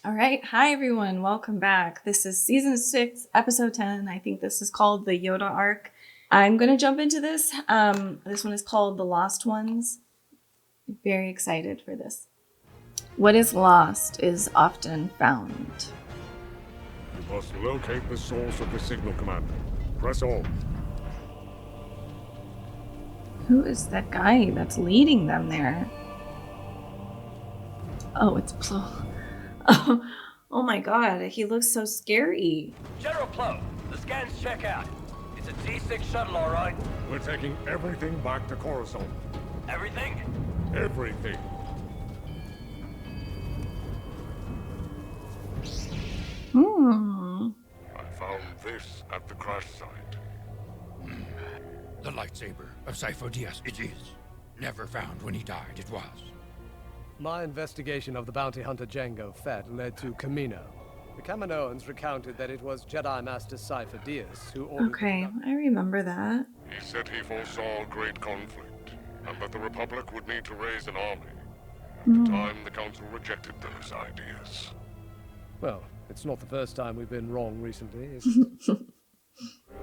All right. Hi, everyone. Welcome back. This is season 6, episode 10. I think this is called the Yoda Arc. I'm going to jump into this. This one is called The Lost Ones. I'm very excited for this. What is lost is often found. You must locate the source of the signal, Commander. Press on. Who is that guy that's leading them there? Oh, it's Plo. Oh my god, he looks so scary. General Plo, the scans check out. It's a D6 shuttle, all right? We're taking everything back to Coruscant. Everything? Everything. I found this at the crash site. The lightsaber of SIDIOUS, it is. Never found when he died, it was. My investigation of the bounty hunter Jango Fett led to Camino. The Kaminoans recounted that it was Jedi Master SIDIOUS who ordered... Okay, I remember that. He said he foresaw great conflict, and that the Republic would need to raise an army. At the time, the Council rejected those ideas. Well, it's not the first time we've been wrong recently, is it?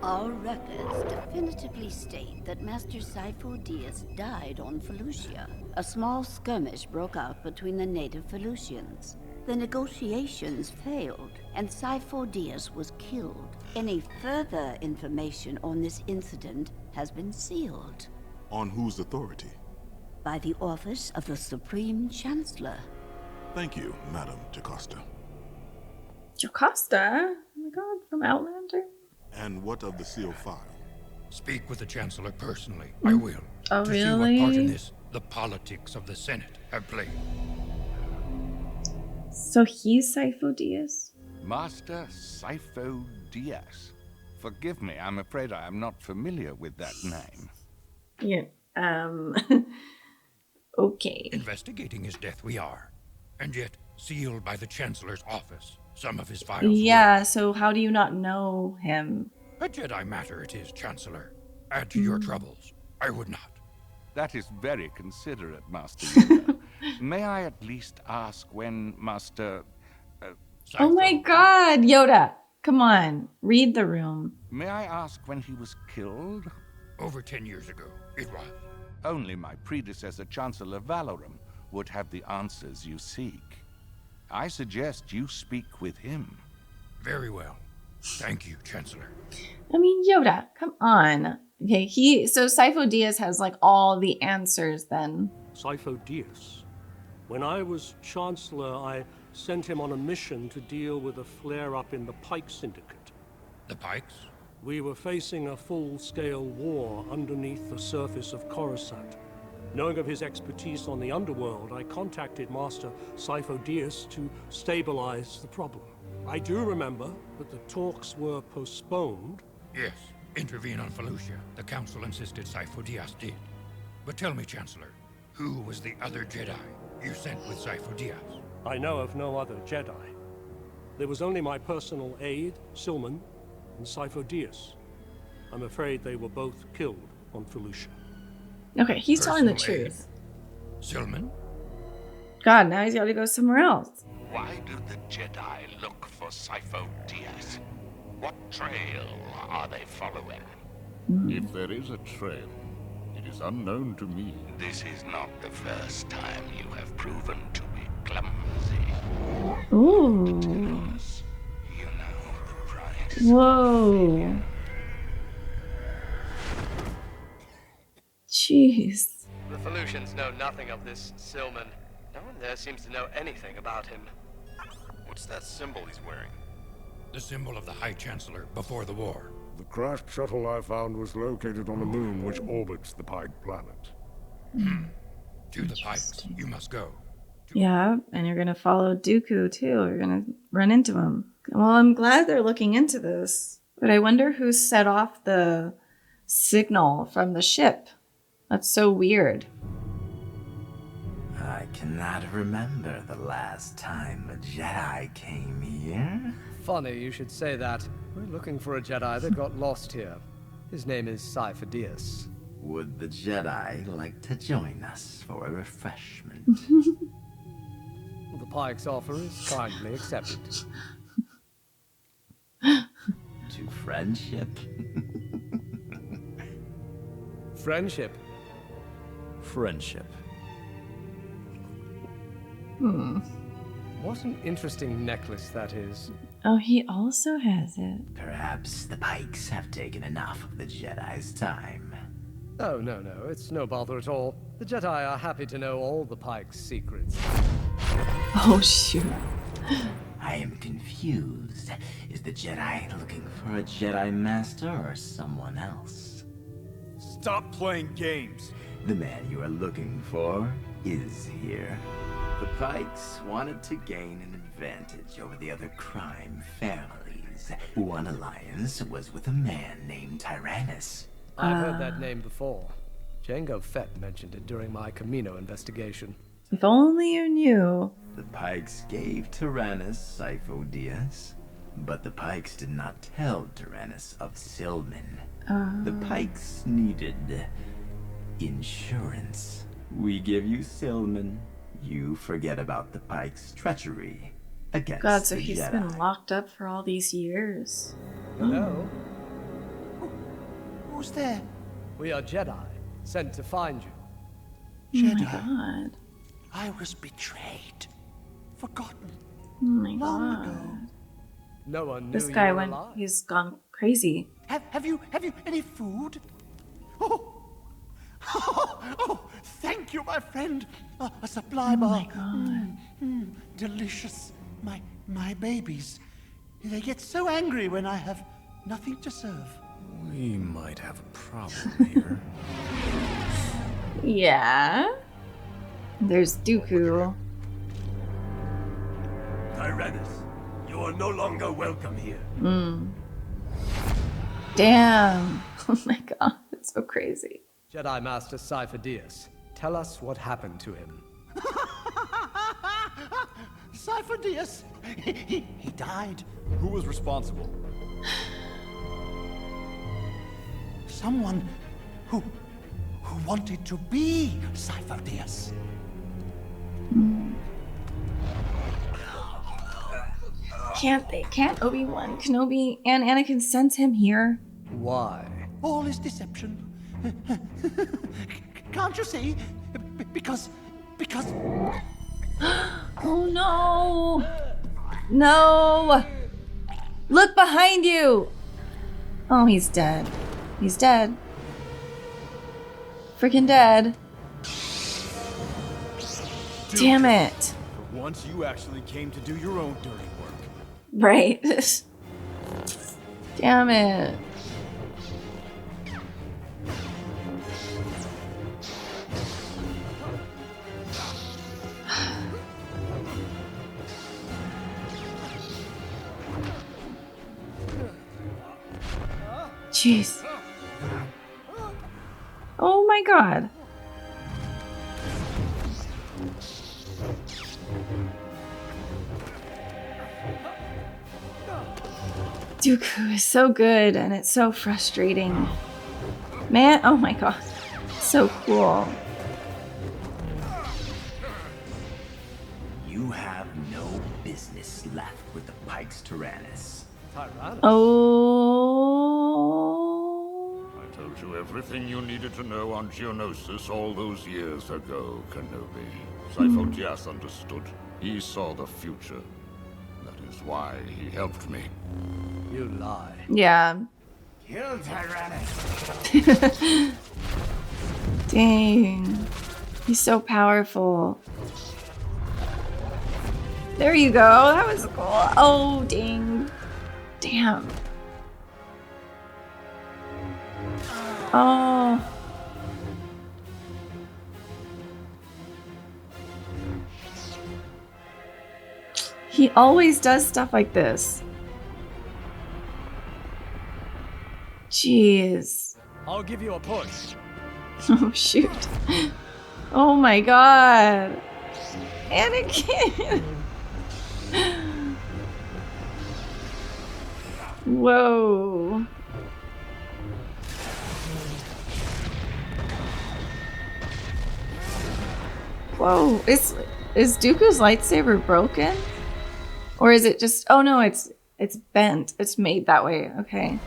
Our records definitively state that Master SIDIOUS died on Felucia. A small skirmish broke out between the native Felucians. The negotiations failed, and SIDIOUS was killed. Any further information on this incident has been sealed. On whose authority? By the Office of the Supreme Chancellor. Thank you, Madam Jocasta. Jocasta? Oh my god, from Outlander? And what of the sealed file? Speak with the Chancellor personally. I will. Oh, to really? see what part in this the politics of the Senate have played. So he's SIDIOUS? Master SIDIOUS. Forgive me, I'm afraid I am not familiar with that name. Yeah, okay. Investigating his death we are, and yet sealed by the Chancellor's office. Some of his files Yeah, so how do you not know him? A Jedi matter it is, Chancellor. Add to your troubles. I would not. That is very considerate, Master Yoda. May I at least ask when Master... Oh my god, Yoda! Come on, read the room. May I ask when he was killed? Over 10 years ago, it was. Only my predecessor, Chancellor Valorum, would have the answers you seek. I suggest you speak with him. Very well. Thank you, Chancellor. I mean, Yoda, come on. Okay, so SIDIOUS has like all the answers then. SIDIOUS. When I was Chancellor, I sent him on a mission to deal with a flare-up in the Pike Syndicate. The Pikes? We were facing a full-scale war underneath the surface of Coruscant. Knowing of his expertise on the underworld, I contacted Master SIDIOUS to stabilize the problem. I do remember that the talks were postponed. Yes, intervene on Felucia. The Council insisted SIDIOUS did. But tell me, Chancellor, who was the other Jedi you sent with SIDIOUS? I know of no other Jedi. There was only my personal aide, Silman, and SIDIOUS. I'm afraid they were both killed on Felucia. Okay, he's telling the Personal truth. aid. Silman? God, now he's got to go somewhere else. Why do the Jedi look for SIDIOUS? What trail are they following? If there is a trail, it is unknown to me. This is not the first time you have proven to be clumsy. Ooh. You know the price. Whoa. Jeez. The Felucians know nothing of this Silman. No one there seems to know anything about him. What's that symbol he's wearing? The symbol of the High Chancellor before the war. The crashed shuttle I found was located on a moon which orbits the Pike planet. To the Pikes, you must go. Yeah, and you're going to follow Dooku too. You're going to run into him. Well, I'm glad they're looking into this. But I wonder who set off the signal from the ship. That's so weird. I cannot remember the last time a Jedi came here. Funny you should say that. We're looking for a Jedi that got lost here. His name is SIDIOUS. Would the Jedi like to join us for a refreshment? The Pike's offer is kindly accepted. To friendship? Friendship. Friendship. What an interesting necklace that is. Oh, he also has it. Perhaps the Pikes have taken enough of the Jedi's time. Oh, no, it's no bother at all. The Jedi are happy to know all the Pike's secrets. Oh, shoot. I am confused. Is the Jedi looking for a Jedi Master or someone else? Stop playing games. The man you are looking for is here. The Pikes wanted to gain an advantage over the other crime families. One alliance was with a man named Tyrannus. I've heard that name before. Jango Fett mentioned it during my Camino investigation. If only you knew. The Pikes gave Tyrannus SIDIOUS, but the Pikes did not tell Tyrannus of Silman. The Pikes needed insurance. We give you Silman. You forget about the Pikes' treachery against God, so the he's Jedi. been locked up for all these years. Hello? Who's there? We are Jedi, sent to find you. Oh my god. I was betrayed. Forgotten. Oh my Long god. ago. No one knew This you guy were went, alive. he's gone crazy. Have you any food? Oh. Oh, thank you, my friend. A supply bar. Oh my god. Delicious. My babies. They get so angry when I have nothing to serve. We might have a problem here. Yeah. There's Dooku. Tyrannus, you are no longer welcome here. Damn. Oh my god. It's so crazy. Jedi Master SIDIOUS, tell us what happened to him. SIDIOUS. He died. Who was responsible? Someone who wanted to be SIDIOUS. Can't Obi-Wan Kenobi and Anakin sense him here? Why? All is deception. Can't you see? Because... Oh no! No! Look behind you! Oh, he's dead. He's dead. Freaking dead. Damn it. For once you actually came to do your own dirty work. Right. Damn it. Jeez. Oh my god. Dooku is so good and it's so frustrating. Man, oh my god. So cool. You have no business left with the Pikes Tyrannus. Tyrannus? Oh. I told you everything you needed to know on Geonosis all those years ago, Kenobi. SIDIOUS understood. He saw the future. That is why he helped me. You lie. Yeah. Kill Tyrannus! Dang. He's so powerful. There you go. That was cool. Oh, dang. Damn. Oh. He always does stuff like this. Jeez. I'll give you a push. Oh, shoot. Oh my god. Anakin! Whoa. Whoa, is Dooku's lightsaber broken? Or is it just, oh no, it's bent. It's made that way. Okay.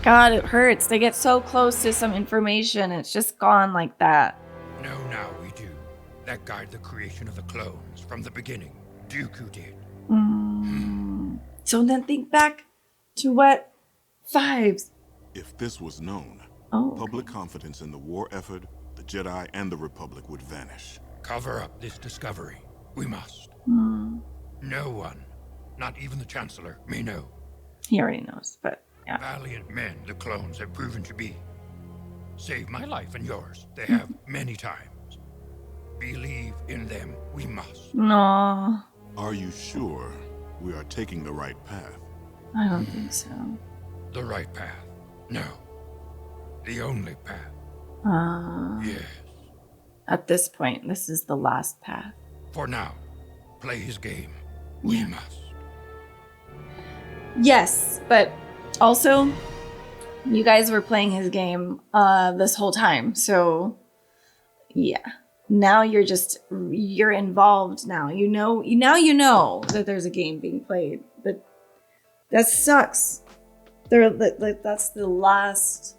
God, it hurts. They get so close to some information. It's just gone like that. No, now we do. That guide the creation of the clones from the beginning. Dooku did. So then think back to what Fives. If this was known, Oh, public confidence in the war effort, the Jedi, and the Republic would vanish. Cover up this discovery. We must. No one, not even the Chancellor, may know. He already knows, but yeah. Valiant men the clones have proven to be. Save my life and yours. They have many times. Believe in them. We must. No, Are you sure we are taking the right path? I don't think so. The right path. No. The only path. Yes. At this point, this is the last path. For now, play his game. We must. Yes, but also, you guys were playing his game this whole time, so yeah. Now you're involved now. You know that there's a game being played, but that sucks. That's the last.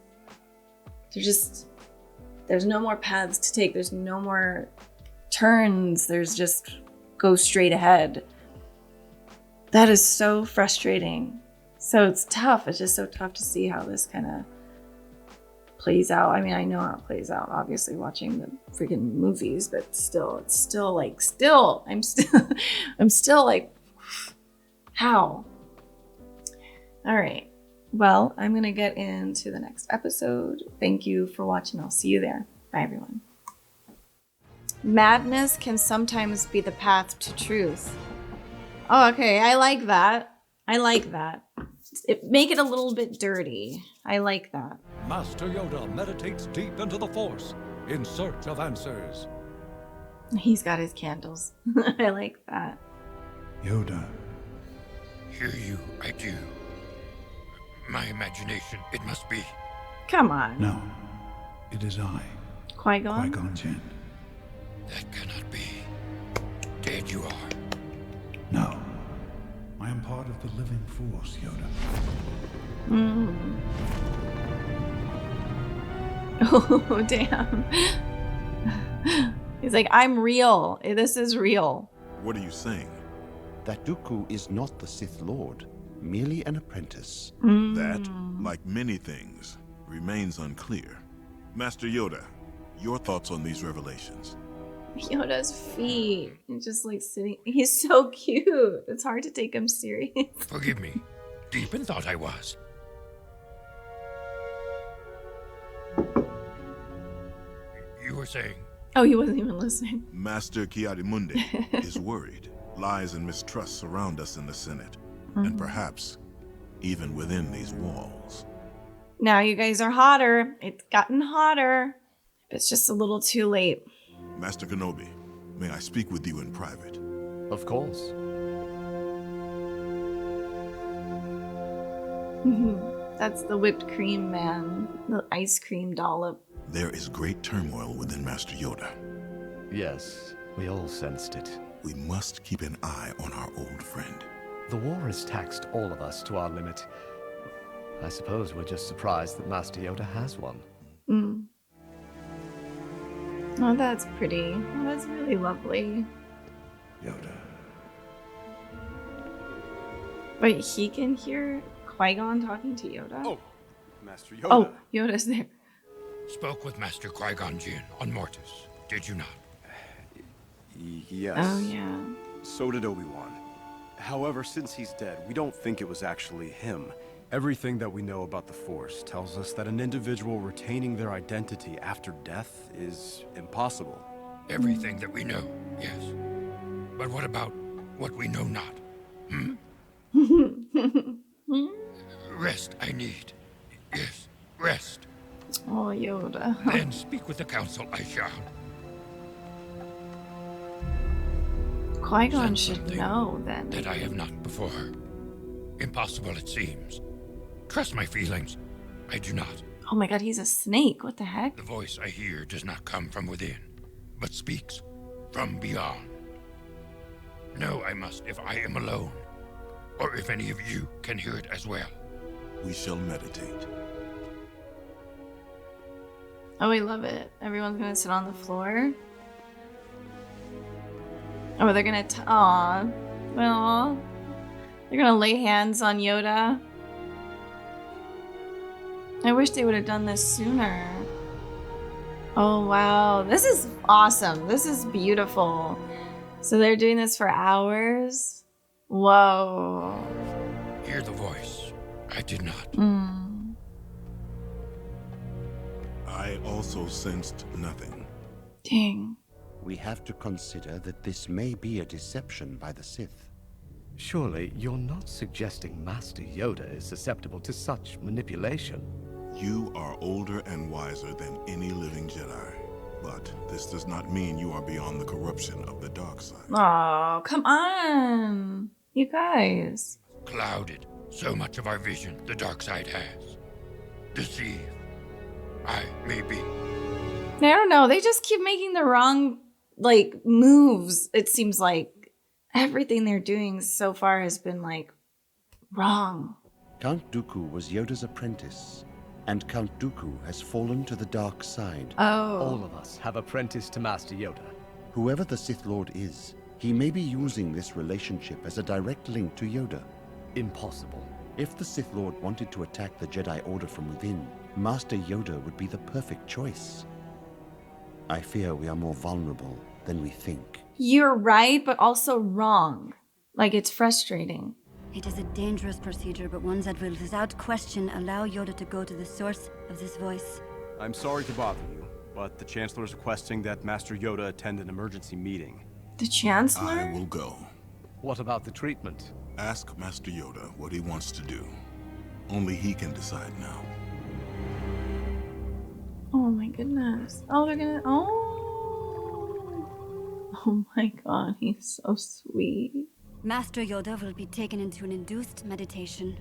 There's no more paths to take. There's no more turns. There's just go straight ahead. That is so frustrating. So it's tough. It's just so tough to see how this kind of plays out. I mean, I know how it plays out, obviously, watching the freaking movies, but still, I'm still like, how? All right. Well, I'm going to get into the next episode. Thank you for watching. I'll see you there. Bye, everyone. Madness can sometimes be the path to truth. Oh, okay. I like that. Make it a little bit dirty. I like that. Master Yoda meditates deep into the Force in search of answers. He's got his candles. I like that. Yoda. Hear you, I do. My imagination, it must be. Come on. No, it is I. Qui-Gon? Qui-Gon Jinn. That cannot be. Dead you are. No. I am part of the living Force, Yoda. Oh, damn. He's like, I'm real. This is real. What are you saying? That Dooku is not the Sith Lord, merely an apprentice. That, like many things, remains unclear. Master Yoda, your thoughts on these revelations? Yoda's feet. He's just like sitting. He's so cute. It's hard to take him serious. Forgive me. Deep in thought I was. You were saying? Oh, he wasn't even listening. Master Ki-Adi-Mundi is worried. Lies and mistrust surround us in the Senate, and perhaps even within these walls. Now you guys are hotter. It's gotten hotter. It's just a little too late. Master Kenobi, may I speak with you in private? Of course. That's the whipped cream man. The ice cream dollop. There is great turmoil within Master Yoda. Yes, we all sensed it. We must keep an eye on our old friend. The war has taxed all of us to our limit. I suppose we're just surprised that Master Yoda has one. Oh, that's pretty. Oh, that's really lovely. Yoda. Wait, he can hear Qui-Gon talking to Yoda? Oh, Master Yoda. Oh, Yoda's there. Spoke with Master Qui-Gon Jinn on Mortis, did you not? Yes. Oh, yeah. So did Obi-Wan. However, since he's dead, we don't think it was actually him. Everything that we know about the Force tells us that an individual retaining their identity after death is impossible. Everything that we know, yes. But what about what we know not? Rest I need. Yes, rest. Oh, Yoda. Then speak with the council I shall. Qui-gon Sense should something know then. that I have not before. Impossible it seems. Trust my feelings. I do not. Oh my god, he's a snake. What the heck? The voice I hear does not come from within, but speaks from beyond. Know I must if I am alone, or if any of you can hear it as well. We shall meditate. Oh, I love it. Everyone's gonna sit on the floor. Oh, they're gonna aw. Well, they're gonna lay hands on Yoda. I wish they would have done this sooner. Oh, wow. This is awesome. This is beautiful. So they're doing this for hours? Whoa. Hear the voice. I did not. I also sensed nothing. Dang. We have to consider that this may be a deception by the Sith. Surely you're not suggesting Master Yoda is susceptible to such manipulation? You are older and wiser than any living Jedi. But this does not mean you are beyond the corruption of the dark side. Oh, come on. You guys. Clouded so much of our vision the dark side has. Deceive. I may be. I don't know. They just keep making the wrong, moves. It seems like everything they're doing so far has been, wrong. Count Dooku was Yoda's apprentice, and Count Dooku has fallen to the dark side. Oh. All of us have apprenticed to Master Yoda. Whoever the Sith Lord is, he may be using this relationship as a direct link to Yoda. Impossible. If the Sith Lord wanted to attack the Jedi Order from within, Master Yoda would be the perfect choice. I fear we are more vulnerable than we think. You're right, but also wrong. It's frustrating. It is a dangerous procedure, but one that will without question allow Yoda to go to the source of this voice. I'm sorry to bother you, but the Chancellor is requesting that Master Yoda attend an emergency meeting. The Chancellor? I will go. What about the treatment? Ask Master Yoda what he wants to do. Only he can decide now. Oh my goodness. Oh, they're gonna... Oh my god, he's so sweet. Master Yoda will be taken into an induced meditation.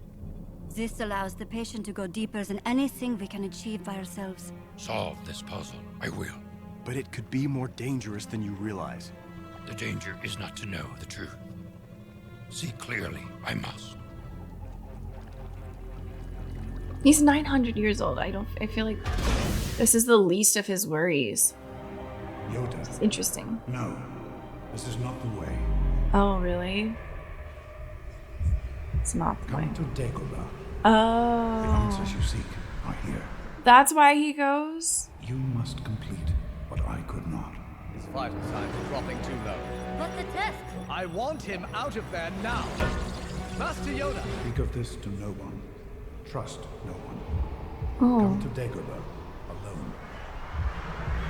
This allows the patient to go deeper than anything we can achieve by ourselves. Solve this puzzle. I will. But it could be more dangerous than you realize. The danger is not to know the truth. See clearly, I must. He's 900 years old. I feel like this is the least of his worries. Yoda. It's interesting. No, this is not the way. Oh, really? It's not the way. Come to Dagobah. Oh. The answers you seek are here. That's why he goes? You must complete what I could not. His vital signs are dropping too low. But the test! I want him out of there now! Master Yoda! Speak of this to no one. Trust no one. Oh. Come to Dagobah alone.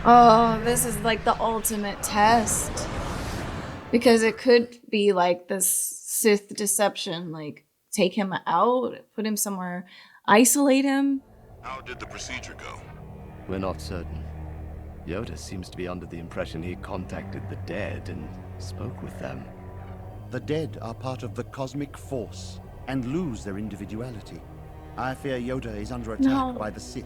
Oh, this is the ultimate test. Because it could be this Sith deception, take him out, put him somewhere, isolate him. How did the procedure go? We're not certain. Yoda seems to be under the impression he contacted the dead and spoke with them. The dead are part of the cosmic force and lose their individuality. I fear Yoda is under attack by the Sith,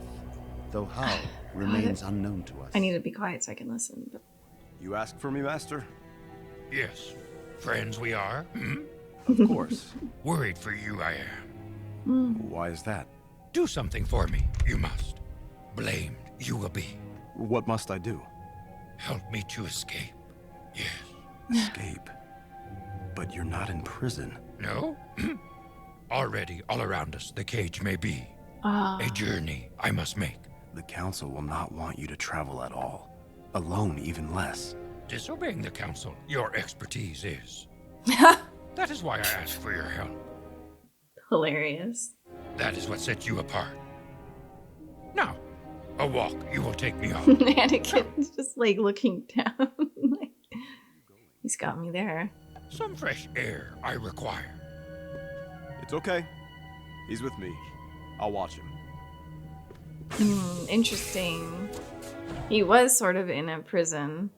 though how remains unknown to us. I need to be quiet so I can listen. But... You asked for me, Master? Yes. Friends we are, Of course. Worried for you I am. Why is that? Do something for me, you must. Blamed you will be. What must I do? Help me to escape. Yes. Escape? But you're not in prison. No? Already, all around us, the cage may be. A journey I must make. The Council will not want you to travel at all. Alone, even less. Disobeying the Council, your expertise is. That is why I ask for your help. Hilarious. That is what sets you apart. Now, a walk you will take me on. Anakin's just looking down. He's got me there. Some fresh air I require. It's okay. He's with me. I'll watch him. Interesting. He was sort of in a prison.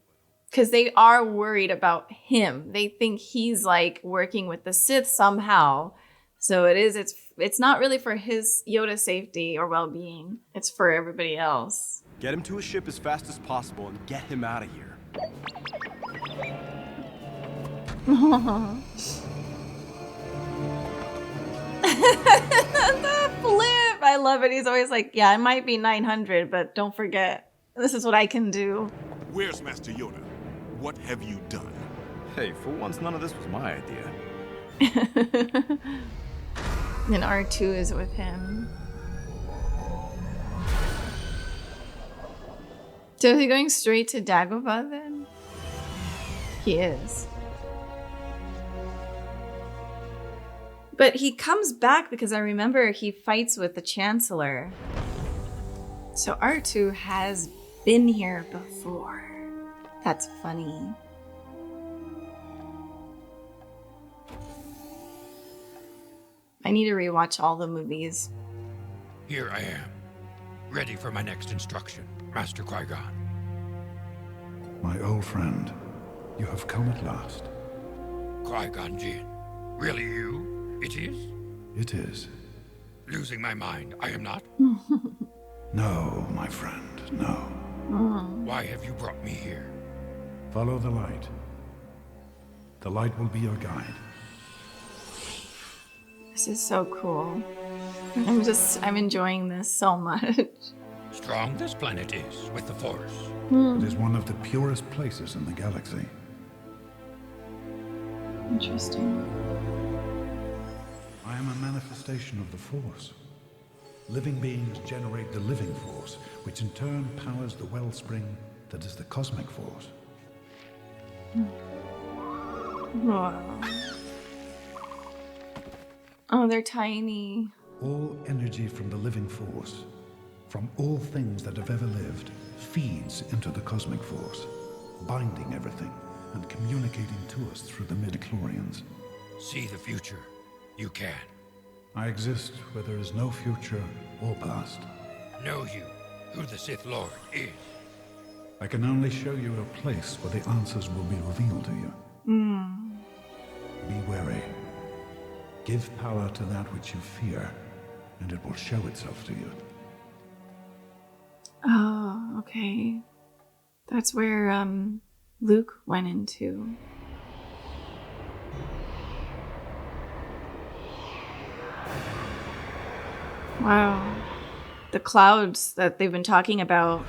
Because they are worried about him. They think he's like working with the Sith somehow. So it's not really for his Yoda's safety or well-being. It's for everybody else. Get him to a ship as fast as possible and get him out of here. The flip! I love it. He's always like, yeah, it might be 900, but don't forget, this is what I can do. Where's Master Yoda? What have you done? Hey, for once, none of this was my idea. And R2 is with him. So is he going straight to Dagobah then? He is. But he comes back because I remember he fights with the Chancellor. So R2 has been here before. That's funny. I need to rewatch all the movies. Here I am, ready for my next instruction, Master Qui-gon. My old friend, you have come at last. Qui-gon Jinn, really you? It is? It is. Losing my mind, I am not? No, my friend, no. Why have you brought me here? Follow the light. The light will be your guide. This is so cool. I'm enjoying this so much. Strong this planet is with the Force. It is one of the purest places in the galaxy. Interesting. I am a manifestation of the Force. Living beings generate the living force, which in turn powers the wellspring that is the cosmic force. Wow. Oh, they're tiny. All energy from the living force, from all things that have ever lived, feeds into the cosmic force, binding everything and communicating to us through the midichlorians. See the future. You can. I exist where there is no future or past. Know you who the Sith Lord is. I can only show you a place where the answers will be revealed to you. Be wary. Give power to that which you fear, and it will show itself to you. Oh, okay. That's where Luke went into. Wow. The clouds that they've been talking about.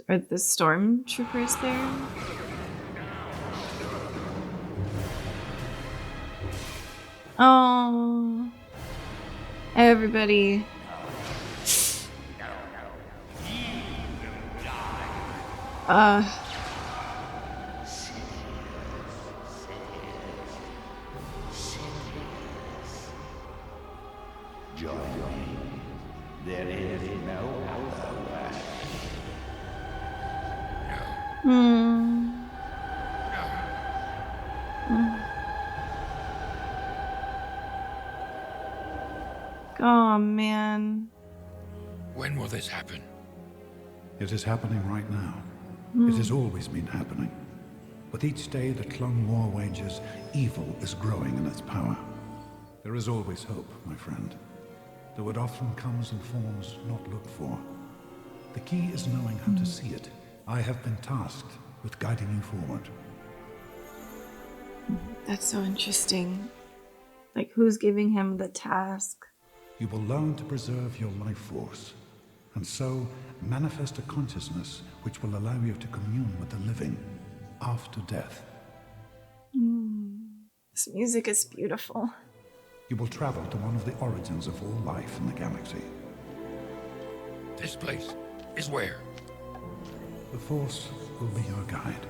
Are the stormtroopers there? Oh. Everybody. Joy, there is no other way. Oh, man. When will this happen? It is happening right now. It has always been happening. With each day the Clone War wages, evil is growing in its power. There is always hope, my friend, though it often comes in forms not looked for. The key is knowing how to see it. I have been tasked with guiding you forward. That's so interesting. Like, who's giving him the task? You will learn to preserve your life force, and so manifest a consciousness which will allow you to commune with the living after death. This music is beautiful. You will travel to one of the origins of all life in the galaxy. This place is where? The Force will be your guide.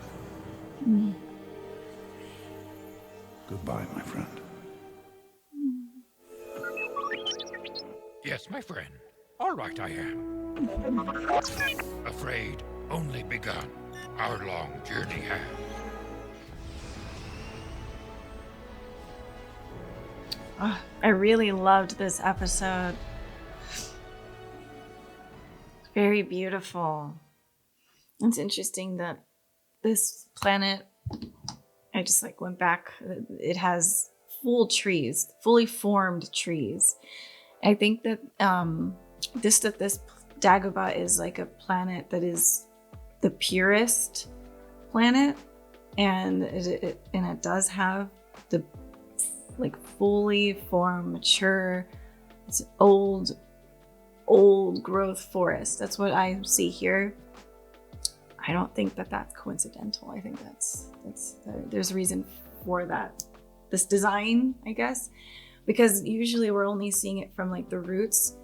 Goodbye, my friend. Yes, my friend. All right, I am. Afraid only begun. Our long journey has. I really loved this episode. Very beautiful. It's interesting that this planet, I just like went back, it has full trees, fully formed trees. I think that this Dagobah is like a planet that is the purest planet, and it does have the like fully formed, mature, it's old growth forest. That's what I see here. I don't think that that's coincidental. I think there's a reason for that. This design, I guess, because usually we're only seeing it from like the roots.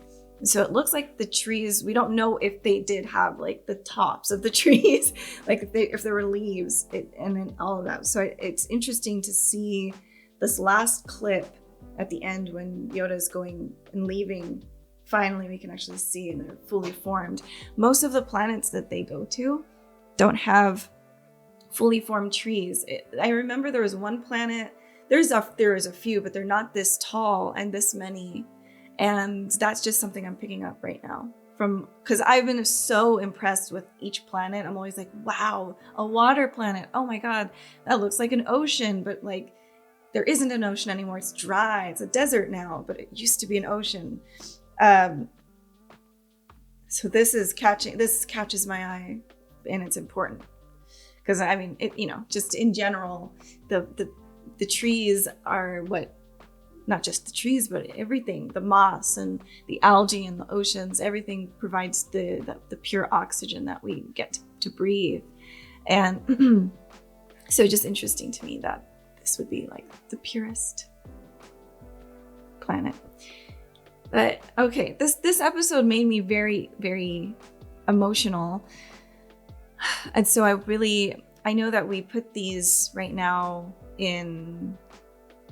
So it looks like the trees, we don't know if they did have like the tops of the trees, like if there were leaves and then all of that. So it's interesting to see this last clip at the end when Yoda's going and leaving. Finally, we can actually see and they're fully formed. Most of the planets that they go to don't have fully formed trees. I remember there was one planet, there is a few, but they're not this tall and this many. And that's just something I'm picking up right now because I've been so impressed with each planet. I'm always like, wow, a water planet. Oh my God, that looks like an ocean, but like there isn't an ocean anymore. It's dry. It's a desert now, but it used to be an ocean. So this catches my eye, and it's important because I mean, just in general, the trees are what, not just the trees, but everything, the moss and the algae and the oceans, everything provides the pure oxygen that we get to breathe. And so just interesting to me that this would be like the purest planet. But okay, this episode made me very, very emotional. And so I know that we put these right now in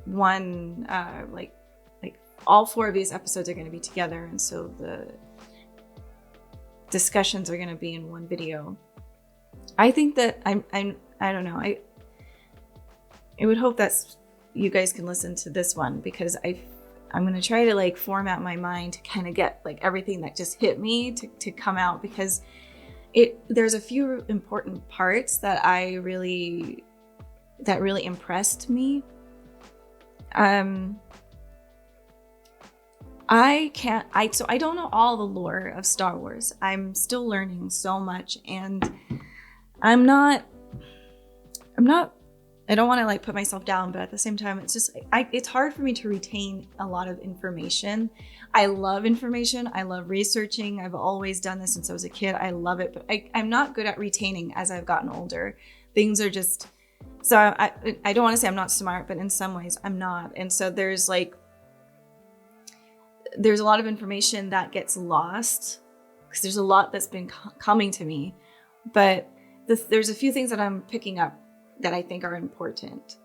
one, like all 4 of these episodes are going to be together. And so the discussions are going to be in one video. I think that I don't know. I would hope that you guys can listen to this one because I'm going to try to like format my mind to kind of get like everything that just hit me to come out, because there's a few important parts that really impressed me. I don't know all the lore of Star Wars. I'm still learning so much, and I don't want to like put myself down, but at the same time, it's just, it's hard for me to retain a lot of information. I love information. I love researching. I've always done this since I was a kid. I love it, but I'm not good at retaining as I've gotten older. Things are just, so I don't want to say I'm not smart, but in some ways I'm not. And so there's a lot of information that gets lost because there's a lot that's been coming to me, but there's a few things that I'm picking up that I think are important.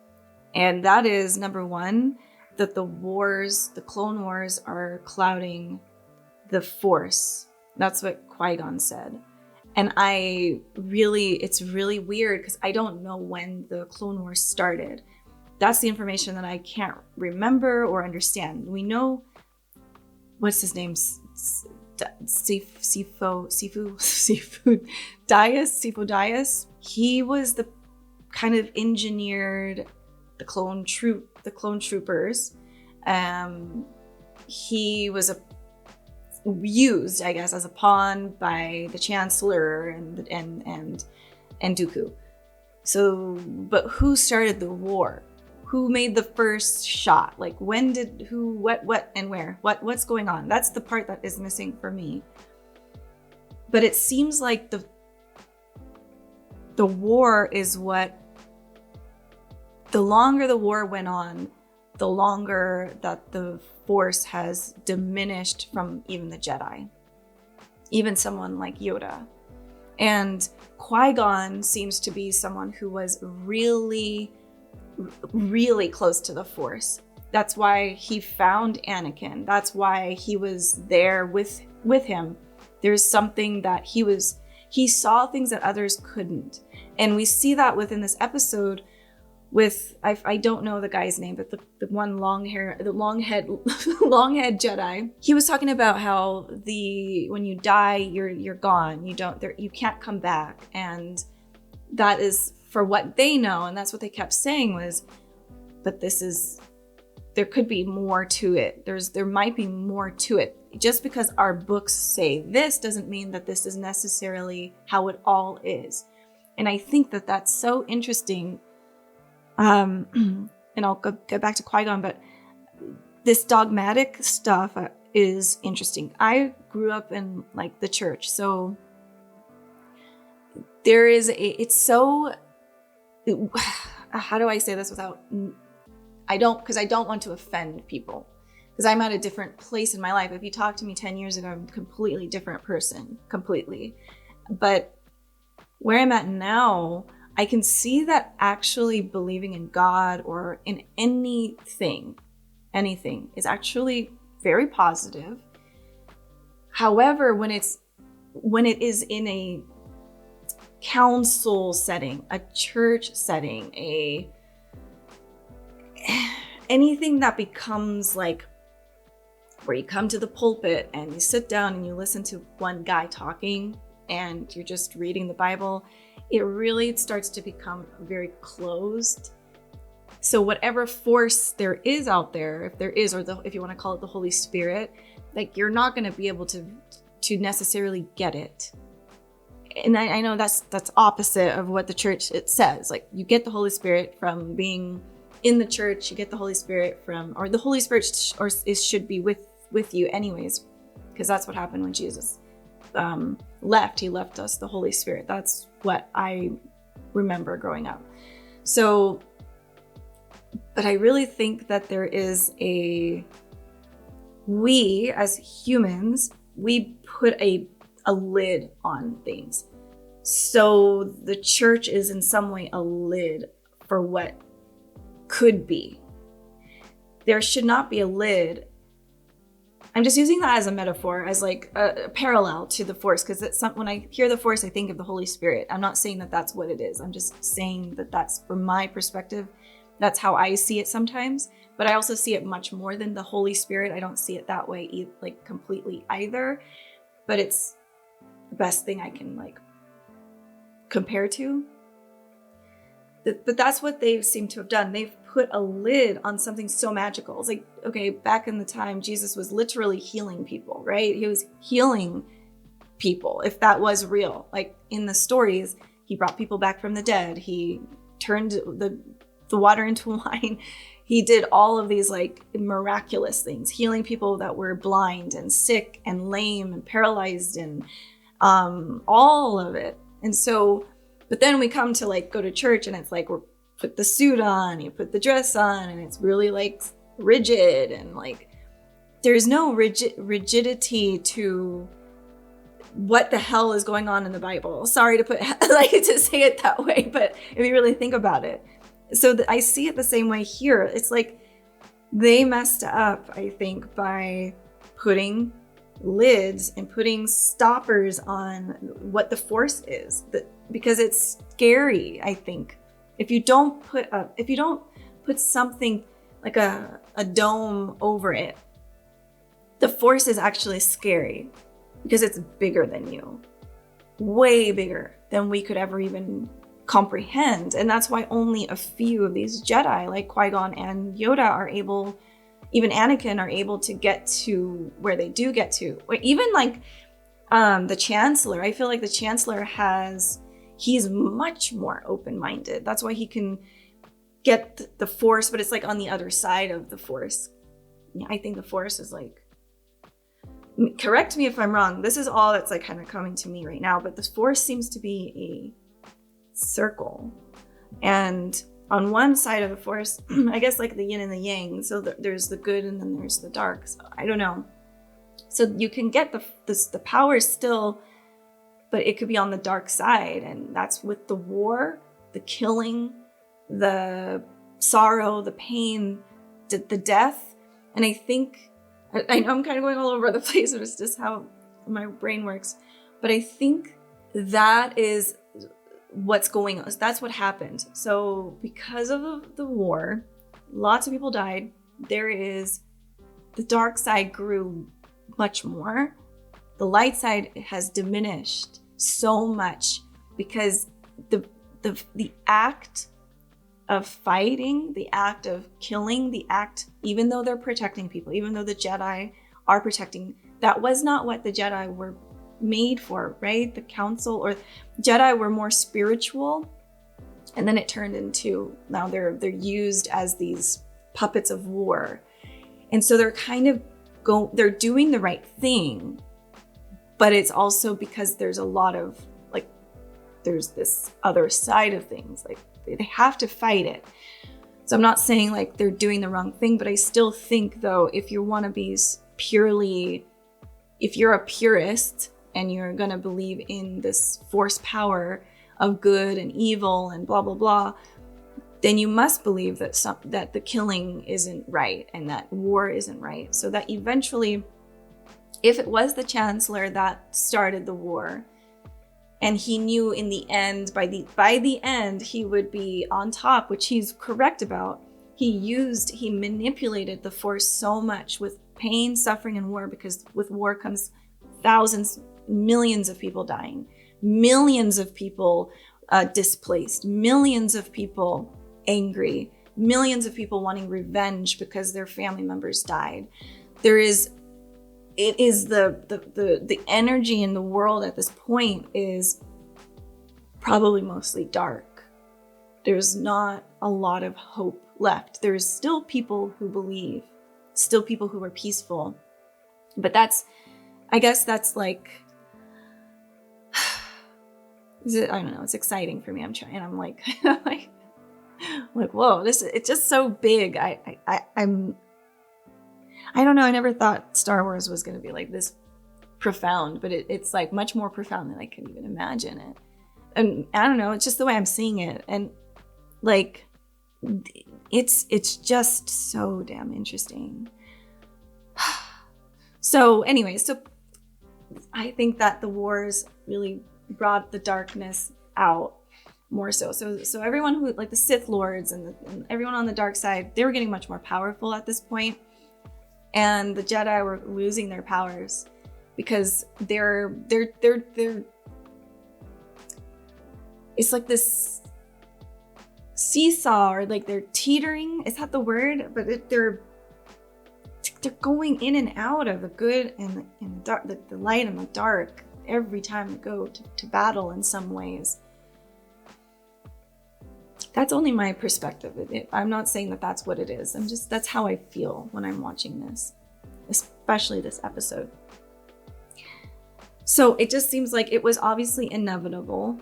And that is, number one, that the Clone Wars are clouding the Force. That's what Qui-gon said. And it's really weird because I don't know when the Clone Wars started. That's the information that I can't remember or understand. We know, what's his name? Sifu Dyas. He was the kind of engineered the clone troopers. He was used, I guess, as a pawn by the Chancellor and Dooku. So, but who started the war? Who made the first shot? Like, when did what and where? What's going on? That's the part that is missing for me. But it seems like the war is what, the longer the war went on, the longer that the Force has diminished from even the Jedi, even someone like Yoda. And Qui-Gon seems to be someone who was really, really close to the Force. That's why he found Anakin. That's why he was there with him. There's something that he saw things that others couldn't. And we see that within this episode with I don't know the guy's name, but the one long head Jedi. He was talking about how when you die, you're gone. You can't come back, and that is for what they know, and that's what they kept saying was, but there could be more to it. There might be more to it. Just because our books say this doesn't mean that this is necessarily how it all is. And I think that that's so interesting. And I'll go back to Qui-Gon, but this dogmatic stuff is interesting. I grew up in like the church, so there is it's so, how do I say this without, because I don't want to offend people, because I'm at a different place in my life. If you talked to me 10 years ago, I'm a completely different person, completely. But where I'm at now, I can see that actually believing in God or in anything is actually very positive. However, when it is in a council setting, a church setting, anything that becomes like where you come to the pulpit and you sit down and you listen to one guy talking and you're just reading the Bible, it really starts to become very closed. So whatever force there is out there, if there is, or if you want to call it the Holy Spirit, like you're not going to be able to necessarily get it. And I know that's opposite of what the church it says. Like you get the Holy Spirit from being in the church. You get the Holy Spirit or the Holy Spirit should be with you anyways, because that's what happened when Jesus left. He left us the Holy Spirit. That's what I remember growing up. So, but I really think that there is we as humans, we put a lid on things. So the church is in some way a lid for what could be. There should not be a lid. I'm just using that as a metaphor, as like a parallel to the Force, because when I hear the Force, I think of the Holy Spirit. I'm not saying that that's what it is. I'm just saying that that's, from my perspective, that's how I see it sometimes. But I also see it much more than the Holy Spirit. I don't see it that way, like completely either. But it's the best thing I can like compare to. But that's what they seem to have done. They've put a lid on something so magical. It's like, okay, back in the time, Jesus was literally healing people, right? He was healing people, if that was real. Like in the stories, he brought people back from the dead. He turned the water into wine. He did all of these like miraculous things, healing people that were blind and sick and lame and paralyzed and all of it. And so, but then we come to like go to church and it's like, we're put the suit on, you put the dress on, and it's really like rigid, and like there's no rigidity to what the hell is going on in the Bible. Sorry to put like to say it that way, but if you really think about it. So I see it the same way here. It's like they messed up, I think, by putting lids and putting stoppers on what the Force is, because it's scary. I think if you don't put something like a dome over it, the Force is actually scary because it's bigger than you, way bigger than we could ever even comprehend. And that's why only a few of these Jedi, like Qui-Gon and Yoda, are able, even Anakin, are able to get to where they do get to. Or even like the Chancellor. I feel like the Chancellor he's much more open-minded. That's why he can get the Force, but it's like on the other side of the Force. I think the Force is like, correct me if I'm wrong, this is all that's like kind of coming to me right now, but the Force seems to be a circle, and on one side of the Force, I guess like the yin and the yang, so there's the good and then there's the dark. So I don't know, so you can get the power still, but it could be on the dark side, and that's with the war, the killing, the sorrow, the pain, the death. And I think, I know I'm kind of going all over the place, it's just how my brain works, but I think that is what's going on. That's what happened. So because of the war, lots of people died. The dark side grew much more. The light side has diminished so much because the act of fighting, the act of killing, the act, even though they're protecting people, even though the Jedi are protecting, that was not what the Jedi were made for, right? The Council or Jedi were more spiritual, and then it turned into, now they're used as these puppets of war. And so they're kind of they're doing the right thing, but it's also because there's a lot of there's this other side of things, like they have to fight it. So I'm not saying like they're doing the wrong thing, but I still think though, if you want to be if you're a purist and you're going to believe in this force power of good and evil and blah, blah, blah, then you must believe that the killing isn't right and that war isn't right. So that eventually, if it was the Chancellor that started the war, and he knew in the end, by the end, he would be on top, which he's correct about. He manipulated the Force so much with pain, suffering, and war, because with war comes thousands, millions of people dying, millions of people displaced, millions of people angry, millions of people wanting revenge because their family members died. It is the energy in the world at this point is probably mostly dark. There's not a lot of hope left. There's still people who believe, still people who are peaceful. But I guess that's like, I don't know, it's exciting for me. I'm like, whoa, it's just so big. I don't know. I never thought Star Wars was going to be like this profound, but it's like much more profound than I could even imagine it. And I don't know. It's just the way I'm seeing it. And like, it's just so damn interesting. So anyway, so I think that the wars really brought the darkness out more so. So everyone who, like the Sith Lords and everyone on the dark side, they were getting much more powerful at this point. And the Jedi were losing their powers because they're it's like this seesaw, or like they're teetering. Is that the word? But they're going in and out of the good and the dark, the light and the dark every time they go to battle in some ways. That's only my perspective. I'm not saying that that's what it is. That's how I feel when I'm watching this, especially this episode. So it just seems like it was obviously inevitable.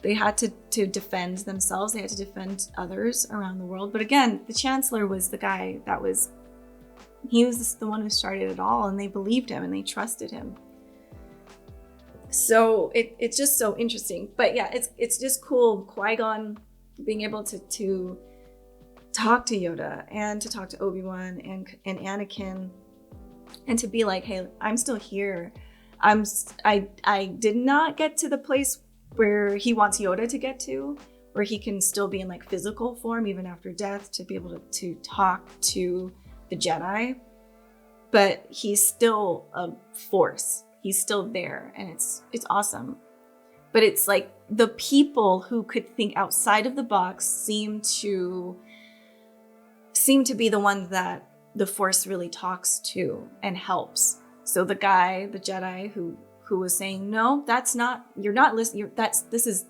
They had to defend themselves. They had to defend others around the world. But again, the Chancellor was the guy he was the one who started it all, and they believed him and they trusted him. So it's just so interesting. But yeah, it's just cool. Qui-gon being able to talk to Yoda and to talk to Obi-Wan and Anakin, and to be like, hey, I'm still here. I did not get to the place where he wants Yoda to get to, where he can still be in like physical form even after death, to be able to talk to the Jedi, but he's still a force. He's still there, and it's awesome. But it's like the people who could think outside of the box seem to be the ones that the Force really talks to and helps. So the Jedi who was saying, no, that's not, you're not listening. This is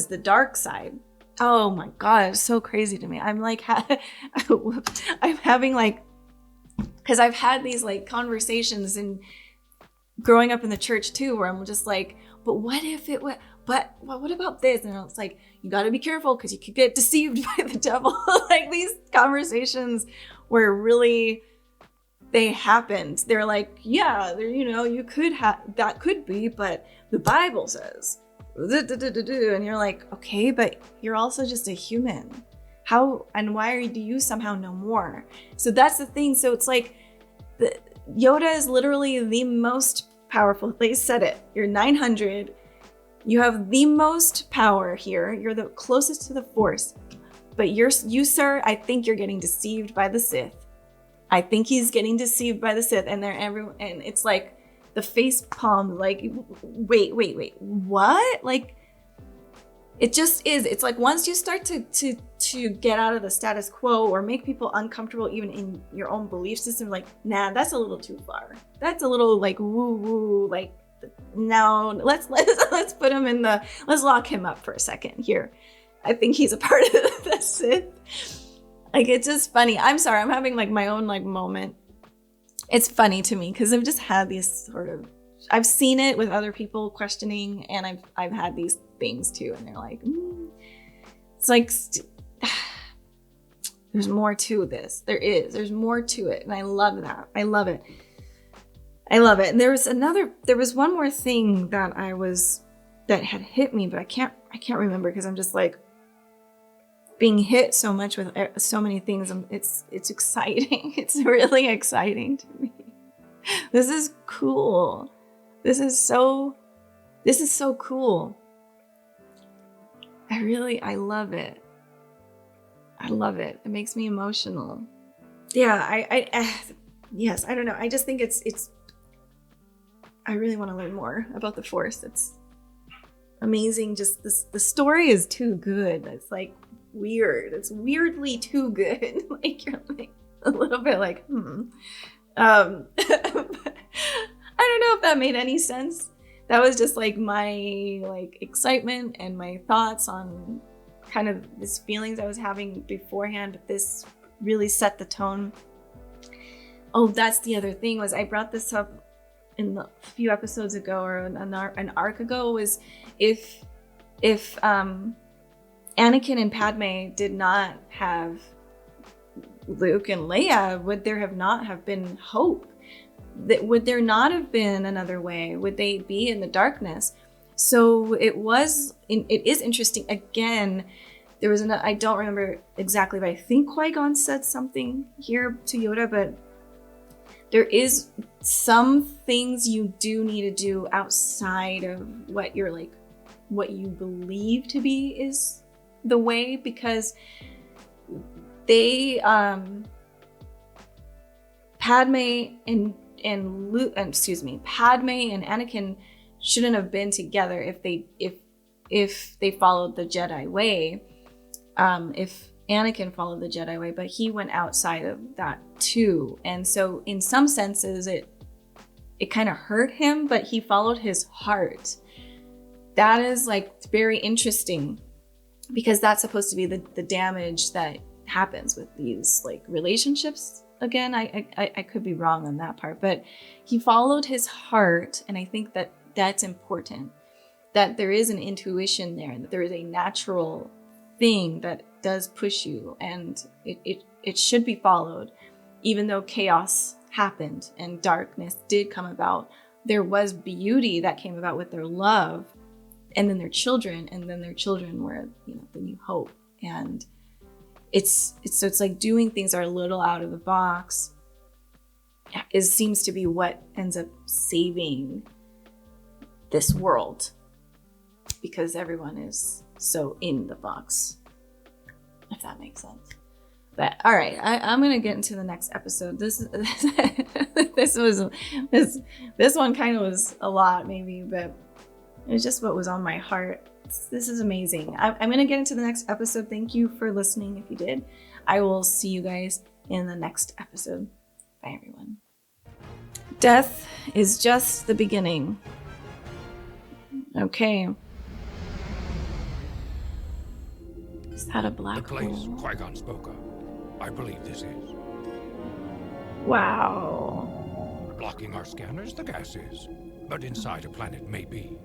the dark side. Oh my God, it's so crazy to me. I'm like, I'm having like, because I've had these like conversations and growing up in the church too, where I'm just like, but what if it was, but what about this? And it's like, you got to be careful because you could get deceived by the devil. Like these conversations where really they happened. They're like, yeah, you could have, that could be, but the Bible says, and you're like, okay, but you're also just a human. How and why do you somehow know more? So that's the thing. So it's like Yoda is literally the most powerful. They said it. You're 900. You have the most power here. You're the closest to the Force. But you, sir, I think you're getting deceived by the Sith. I think he's getting deceived by the Sith. And and it's like the face palm, like, wait, what? Like, it just is. It's like once you start to get out of the status quo or make people uncomfortable even in your own belief system, like, nah, that's a little too far. That's a little like woo, like, no, let's put him in the, let's lock him up for a second here. I think he's a part of the Sith. Like, it's just funny. I'm sorry, I'm having like my own like moment. It's funny to me because I've just had these sort of, I've seen it with other people questioning, and I've had these things too, and they're like, it's like, there's more to this. There's more to it, and I love that. I love it. And there was one more thing that had hit me, but I can't remember because I'm just like being hit so much with so many things. It's exciting. It's really exciting to me. This is cool. This is so cool. I love it. I love it. It makes me emotional. Yeah, yes, I don't know. I just think it's I really want to learn more about the Force. It's amazing. Just the story is too good. It's like weird. It's weirdly too good. Like, you're like a little bit like, I don't know if that made any sense. That was just like my like excitement and my thoughts on kind of these feelings I was having beforehand, but this really set the tone. Oh, that's the other thing, was I brought this up in a few episodes ago, or an arc ago, was if Anakin and Padme did not have Luke and Leia, would there have not have been hope? Would there not have been another way? Would they be in the darkness? So it is interesting. Again, there was I don't remember exactly, but I think Qui-Gon said something here to Yoda, but there is some things you do need to do outside of what you believe to be is the way, because they Padme and Anakin shouldn't have been together if they followed the Jedi way. If Anakin followed the Jedi way, but he went outside of that too. And so in some senses it kind of hurt him, but he followed his heart. That is like very interesting, because that's supposed to be the damage that happens with these like relationships. Again, I could be wrong on that part, but he followed his heart, and I think that that's important, that there is an intuition there, that there is a natural thing that does push you, and it should be followed. Even though chaos happened and darkness did come about, there was beauty that came about with their love, and then their children, were, the new hope. And it's like doing things are a little out of the box seems to be what ends up saving this world, because everyone is so in the box, if that makes sense. But all right, I'm gonna get into the next episode. This one kind of was a lot, maybe, but it's just what was on my heart. This is amazing. I'm gonna get into the next episode. Thank you for listening. If you did, I will see you guys in the next episode. Bye, everyone. Death is just the beginning. Okay. Is that a black hole? The place Qui-Gon spoke of. I believe this is. Wow. Blocking our scanners, the gas is. But inside a planet may be.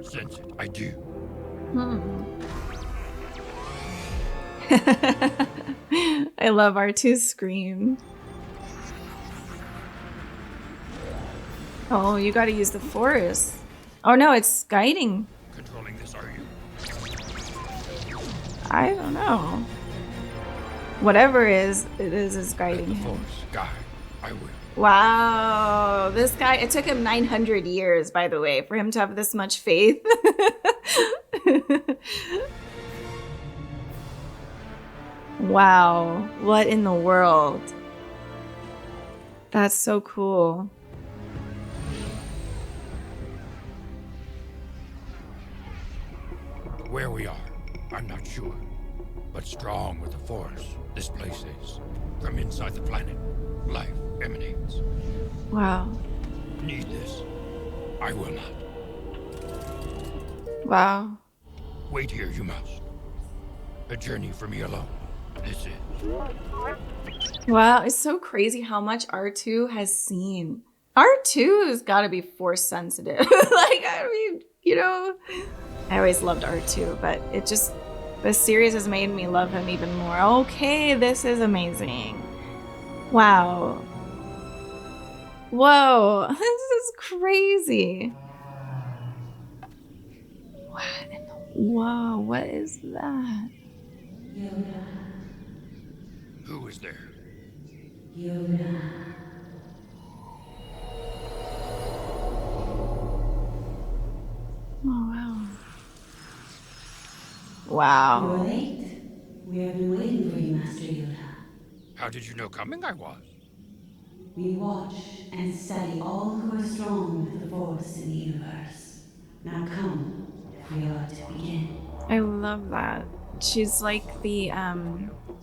Sense it, I do. I love R2's scream. Oh, you gotta use the Force. Oh no, it's guiding. Controlling this, are you? I don't know. Whatever it is guiding him. Force guide, I will. Wow, this guy, it took him 900 years, by the way, for him to have this much faith. Wow, what in the world? That's so cool. Where we are, I'm not sure. But strong with the Force, this place is. From inside the planet, life emanates. Wow. Need this. I will not. Wow. Wait here, you must. A journey for me alone. This is. Wow, it's so crazy how much R2 has seen. R2 has got to be Force sensitive. Like, I mean, you know, I always loved R2, but it just, the series has made me love him even more. Okay, this is amazing. Wow. Whoa, this is crazy. What in the, whoa, what is that? Yoda. Who is there? Yoda. Oh, wow. Wow. You're late. We have been waiting for you, Master Yoda. How did you know coming I was? We watch and study all who are strong with the Force in the universe. Now come, we are to begin. I love that. She's like the,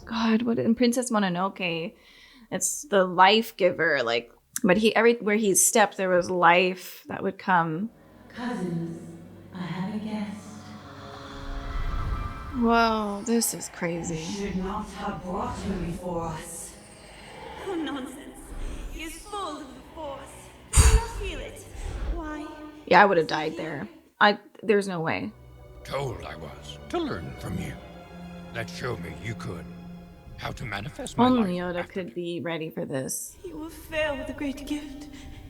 God, what in Princess Mononoke? It's the life giver, like, but everywhere he stepped, there was life that would come. Cousins, I have a guest. Whoa, this is crazy. You should not have brought him before us. Oh, nonsense. He is full of the Force. Do you not feel it? Why? Yeah, I would have died there. There's no way. Told I was to learn from you. That showed me you could. How to manifest my Only life. Yoda could be ready for this. He will fail with a great gift.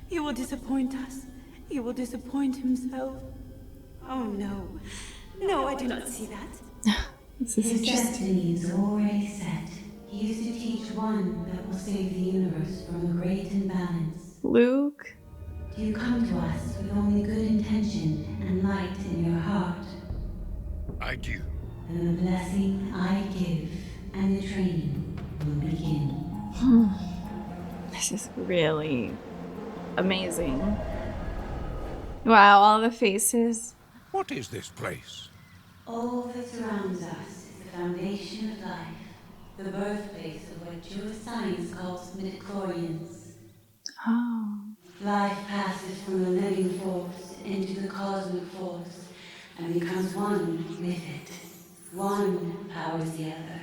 He will disappoint us. He will disappoint himself. Oh no. No, I do not see that. His destiny is already set. He is to teach one that will save the universe from a great imbalance. Luke? Do you come to us with only good intention and light in your heart? I do. Then the blessing I give and the training will begin. This is really amazing. Wow, all the faces. What is this place? All that surrounds us is the foundation of life, the birthplace of what Jewish science calls midichlorians. Oh. Life passes from the living force into the cosmic force and becomes one with it. One powers the other.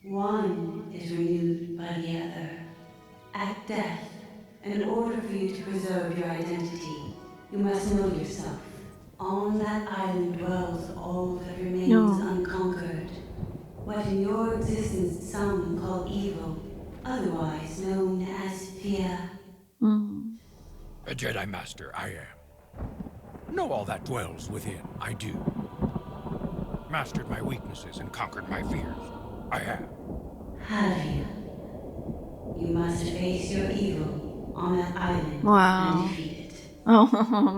One is renewed by the other. At death, in order for you to preserve your identity, you must know yourself. On that island dwells all that remains unconquered. What in your existence some call evil, otherwise known as fear. A Jedi Master I am. Know all that dwells within, I do. Mastered my weaknesses and conquered my fears. I have. Have you? You must face your evil on that island Wow. and defeat it. Oh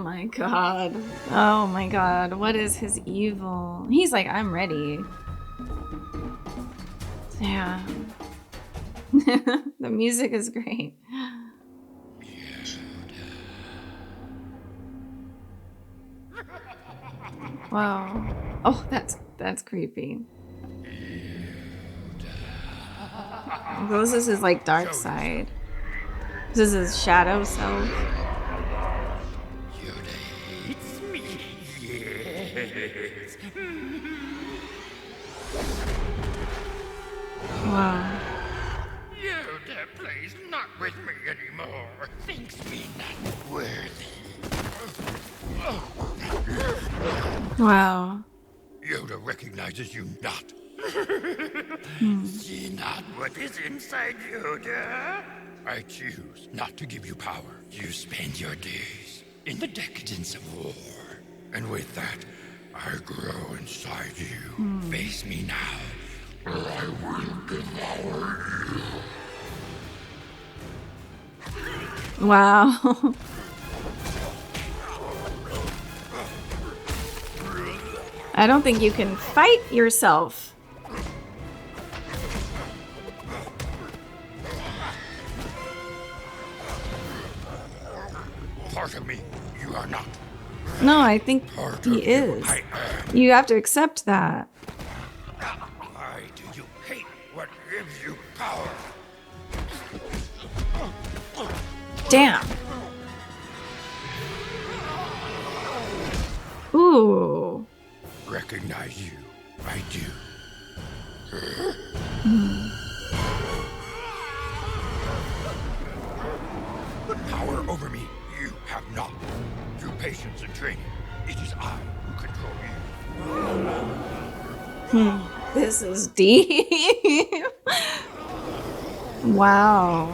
my god. Oh my god. What is his evil? He's like, I'm ready. Yeah. The music is great. Wow. Oh, that's creepy. This is his like dark side. This is his shadow self. It's me. Yes. Wow. Yoda plays not with me anymore. Thinks me not worthy. Wow. Yoda recognizes you not. See not what is inside Yoda. I choose not to give you power. You spend your days in the decadence of war. And with that, I grow inside you. Face me now, or I will devour you. Wow. I don't think you can fight yourself. Part of me, you are not. No, I think Part he of you, is. I am. You have to accept that. Why do you hate what gives you power? Damn. Ooh. Recognize you. I do. Power over me, you have not. Through patience and training, it is I who control you. This is deep. Wow.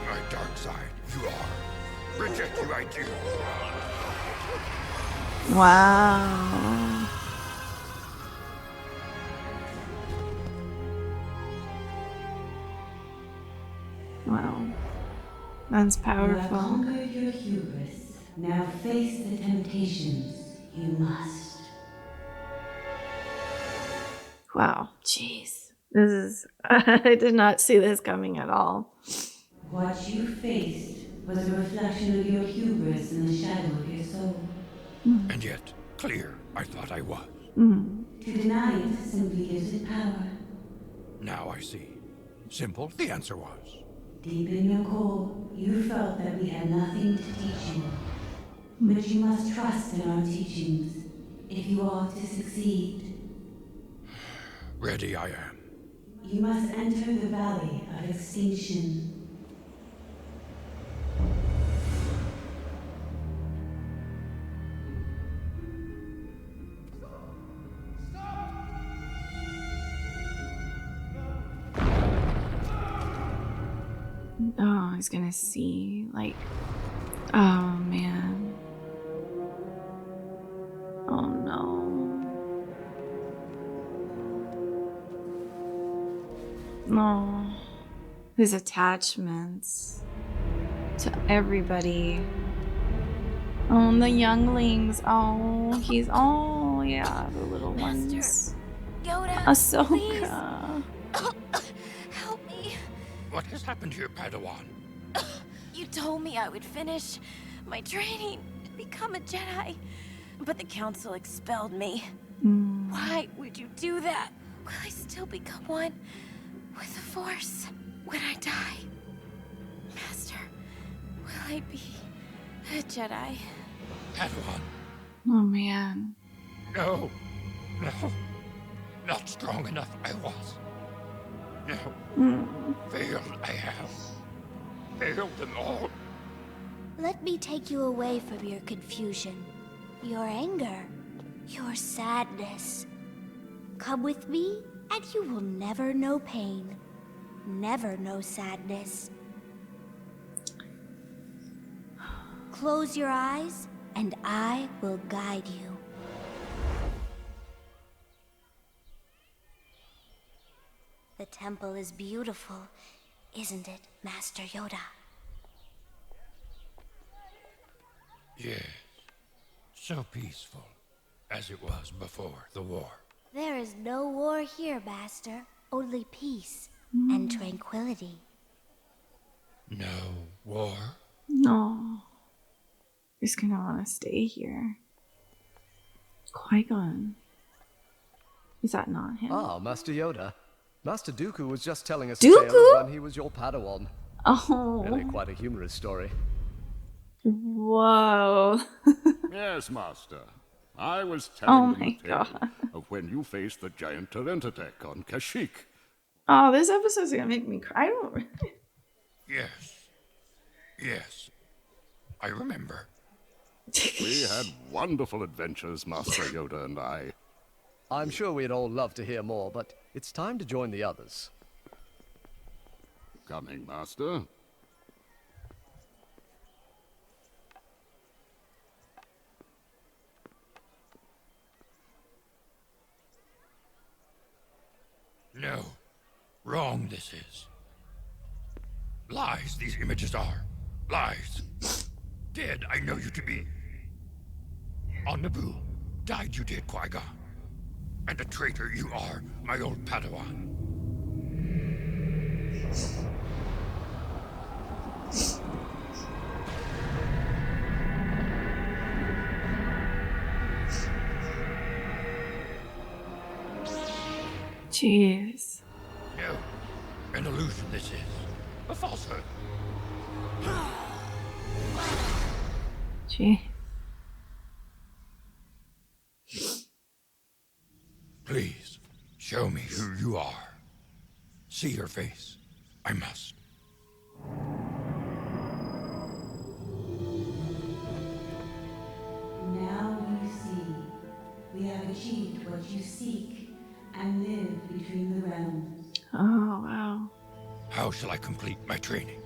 My dark side, you are. Reject you, I do. Wow. Wow. That's You powerful. have conquered your hubris. Now face the temptations. You must. Wow. Jeez. This is... I did not see this coming at all. What you faced was a reflection of your hubris in the shadow of your soul. And yet, clear, I thought I was. To deny it simply gives it power. Now I see. Simple, the answer was. Deep in your core, you felt that we had nothing to teach you. But you must trust in our teachings if you are to succeed. Ready I am. You must enter the valley of extinction. Oh, he's gonna see, like... Oh, man. Oh, no. No. His attachments to everybody. Oh, and the younglings. Oh, he's... Oh, yeah, the little ones. Yoda, Ahsoka. help me. What has happened to your Padawan? You told me I would finish my training and become a Jedi, but the Council expelled me. Why would you do that? Will I still become one with the Force when I die? Master, will I be a Jedi? Padawan. Oh, man. No. No. Not strong enough I was. No. Failed I have. Failed them all. Let me take you away from your confusion, your anger, your sadness. Come with me, and you will never know pain, never know sadness. Close your eyes, and I will guide you. The temple is beautiful, isn't it, Master Yoda? Yes. So peaceful, as it was before the war. There is no war here, Master. Only peace and tranquility. No war? No. He's gonna want to stay here. Qui-gon. Is that not him? Ah, Master Yoda. Master Dooku was just telling us Dooku? a tale of when he was your Padawan. Oh. Really quite a humorous story. Whoa. Yes, Master. I was telling my the tale God. of when you faced the giant Terentatek on Kashyyyk. Oh, this episode's gonna make me cry. I don't... Yes. Yes. I remember. We had wonderful adventures, Master Yoda and I. I'm sure we'd all love to hear more, but it's time to join the others. Coming, Master. No. Wrong this is. Lies these images are. Lies. Dead I know you to be. On Naboo, died you did, Qui-gon. And a traitor you are, my old Padawan. Jeez. No, an illusion this is. A falsehood. Gee. Please, show me who you are. See your face. I must. Now you see. We have achieved what you seek and live between the realms. Oh, wow. How shall I complete my training?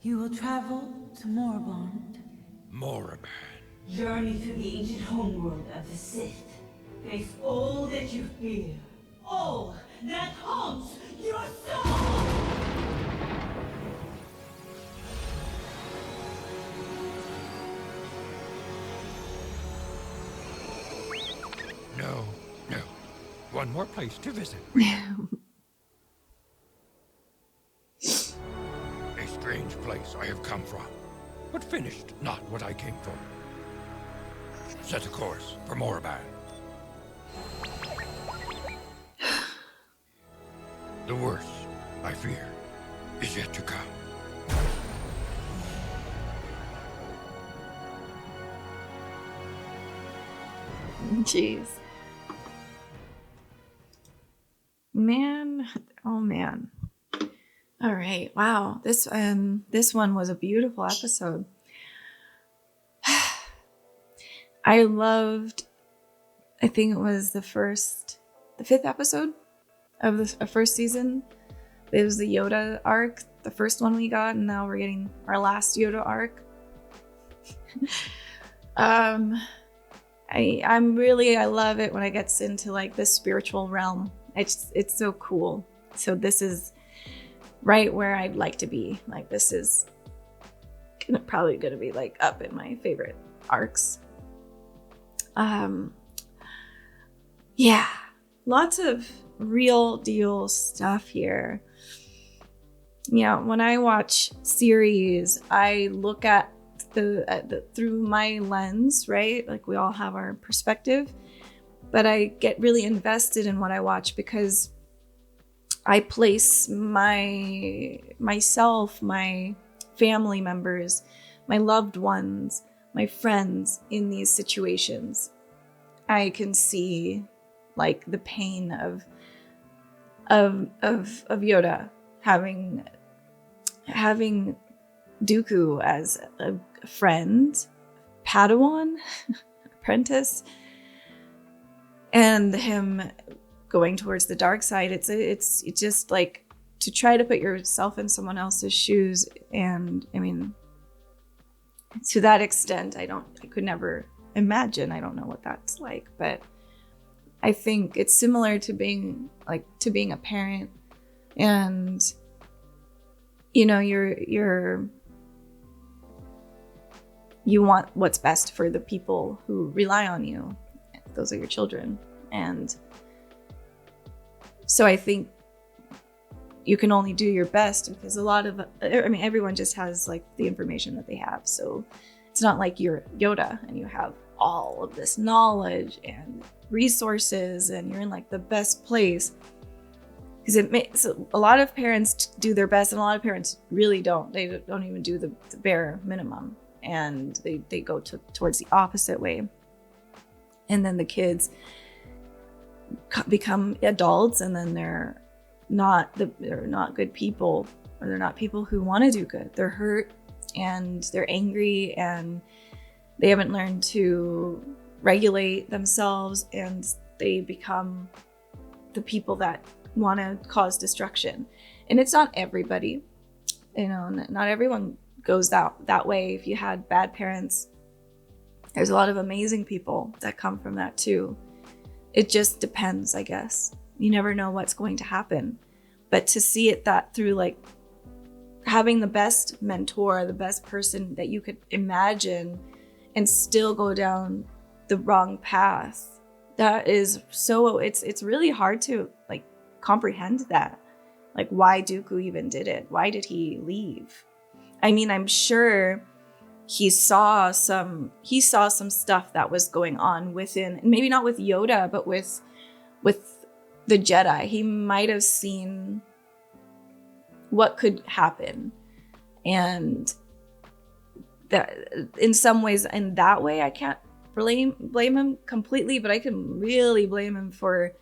You will travel to Moribond. Moriband. Journey through the ancient homeworld of the Sith. Face all that you fear. All that haunts your soul! No, no. One more place to visit. A strange place I have come from, but finished not what I came for. Set a course for Moriband. The worst, I fear, is yet to come. Jeez. Man, oh man. All right. Wow. This one was a beautiful episode. I loved, I think it was the fifth episode of the first season. It was the Yoda arc, the first one we got, and now we're getting our last Yoda arc. I love it when it gets into like the spiritual realm. It's so cool. So this is right where I'd like to be. Like this is probably gonna be like up in my favorite arcs. Yeah, lots of real deal stuff here. Yeah, when I watch series, I look at the through my lens, right? Like we all have our perspective, but I get really invested in what I watch because I place myself, my family members, my loved ones, my friends in these situations. I can see like the pain of Yoda having Dooku as a friend, Padawan, apprentice, and him going towards the dark side. It's just like to try to put yourself in someone else's shoes, and I mean, to that extent, I could never imagine. I don't know what that's like, but I think it's similar to being a parent, and you know, you want what's best for the people who rely on you. Those are your children. And so I think you can only do your best because everyone just has like the information that they have. So it's not like you're Yoda and you have all of this knowledge and resources and you're in like the best place. Because it makes a lot of parents do their best and a lot of parents really don't. They don't even do the bare minimum. And they go towards the opposite way. And then the kids become adults and then they're not good people, or they're not people who want to do good. They're hurt and they're angry and they haven't learned to regulate themselves, and they become the people that want to cause destruction. And it's not everybody, you know, not everyone goes that way. If you had bad parents, there's a lot of amazing people that come from that too. It just depends, I guess. You never know what's going to happen. But to see it that through like having the best mentor, the best person that you could imagine, and still go down the wrong path. That is so, it's really hard to like comprehend that. Like, why Dooku even did it. Why did he leave? I mean, I'm sure he saw some stuff that was going on within, maybe not with Yoda, but with the Jedi. He might have seen what could happen. And that in some ways, in that way, I can't blame him completely, but I can really blame him for,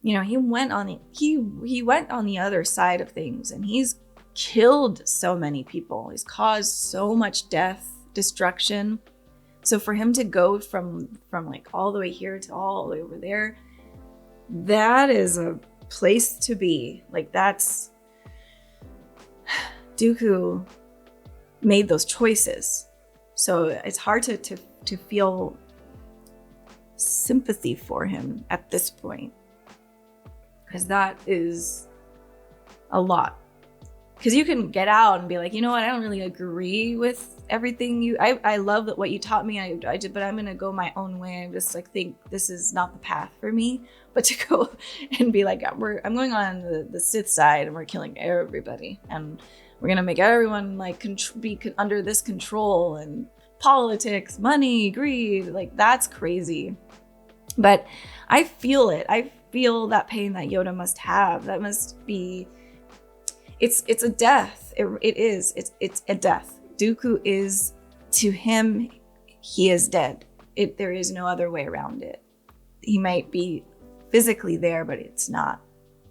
you know, he went on the other side of things, and he's killed so many people. He's caused so much death, destruction. So for him to go from like all the way here to all the way over there, that is a place to be. Like, that's Dooku made those choices. So it's hard to feel sympathy for him at this point, because that is a lot. Because you can get out and be like, you know what, I don't really agree with everything I love that what you taught me, but I'm gonna go my own way. I just like think this is not the path for me. But to go and be like, I'm going on the Sith side and we're killing everybody, and we're gonna make everyone like be under this control, and politics, money, greed, like that's crazy. But I feel it. I feel that pain that Yoda must have. That must be, it's a death. It is. It's a death. Dooku is, to him, he is dead. There is no other way around it. He might be physically there, but it's not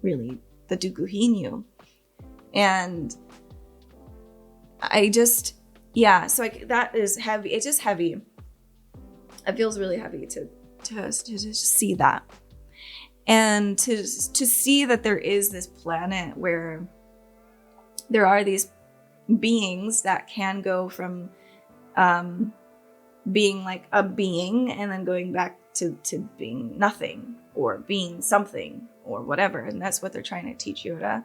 really the Dooku he knew. And I just, yeah, so that is heavy. It's just heavy. It feels really heavy to see that. And to see that there is this planet where there are these beings that can go from being like a being and then going back to being nothing, or being something, or whatever. And that's what they're trying to teach Yoda.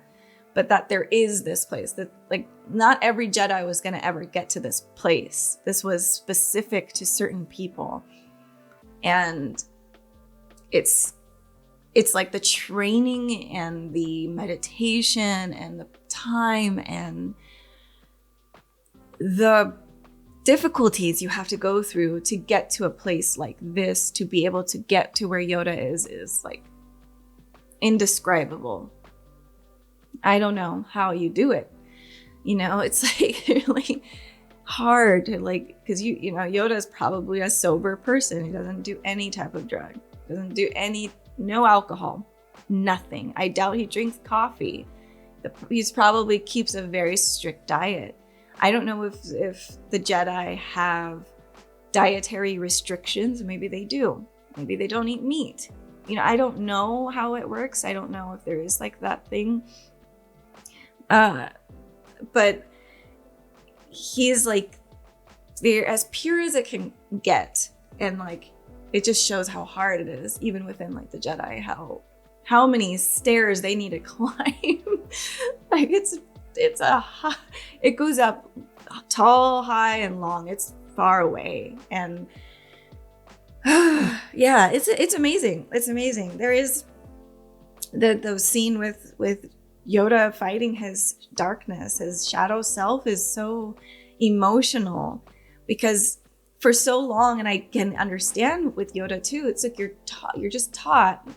But that there is this place that, like, not every Jedi was going to ever get to this place. This was specific to certain people. And it's like the training and the meditation and the time and the difficulties you have to go through to get to a place like this, to be able to get to where Yoda is like indescribable. I don't know how you do it. You know, it's like really hard to, like, because you know, Yoda is probably a sober person. He doesn't do any type of drug, doesn't do no alcohol, nothing. I doubt he drinks coffee. He's probably keeps a very strict diet. I don't know if the Jedi have dietary restrictions. Maybe they do. Maybe they don't eat meat. You know, I don't know how it works. I don't know if there is like that thing. But he's like, they're as pure as it can get. And like, it just shows how hard it is, even within like the Jedi, how many stairs they need to climb. Like it goes up tall, high, and long. It's far away. And yeah, it's amazing. It's amazing. There is the scene with Yoda fighting his darkness, his shadow self, is so emotional, because for so long, and I can understand with Yoda too, it's like you're just taught,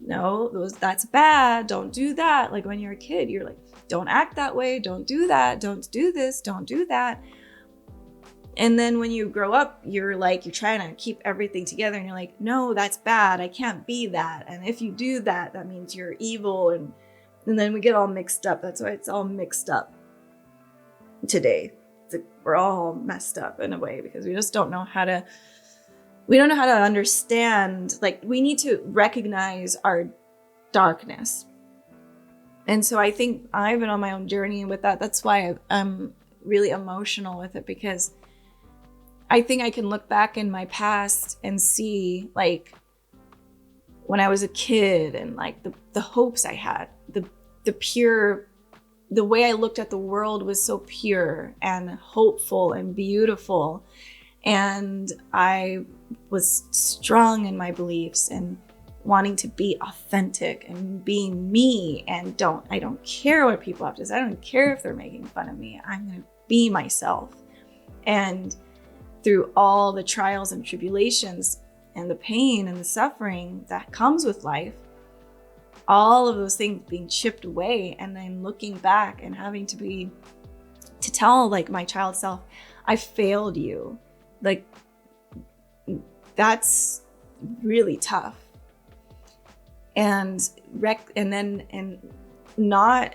no, that's bad, don't do that. Like when you're a kid, you're like, don't act that way, don't do that, don't do this, don't do that. And then when you grow up, you're trying to keep everything together, and you're like, no, that's bad, I can't be that. And if you do that, that means you're evil. And then we get all mixed up. That's why it's all mixed up today. We're all messed up in a way, because we just don't know how to understand. Like, we need to recognize our darkness. And so I think I've been on my own journey with that. That's why I'm really emotional with it, because I think I can look back in my past and see, like, when I was a kid, and like the hopes I had, the pure the way I looked at the world was so pure and hopeful and beautiful. And I was strong in my beliefs and wanting to be authentic and being me, and I don't care what people have to say. I don't care if they're making fun of me. I'm going to be myself. And through all the trials and tribulations and the pain and the suffering that comes with life, all of those things being chipped away, and then looking back and having to tell like my child self, I failed you. Like, that's really tough. And not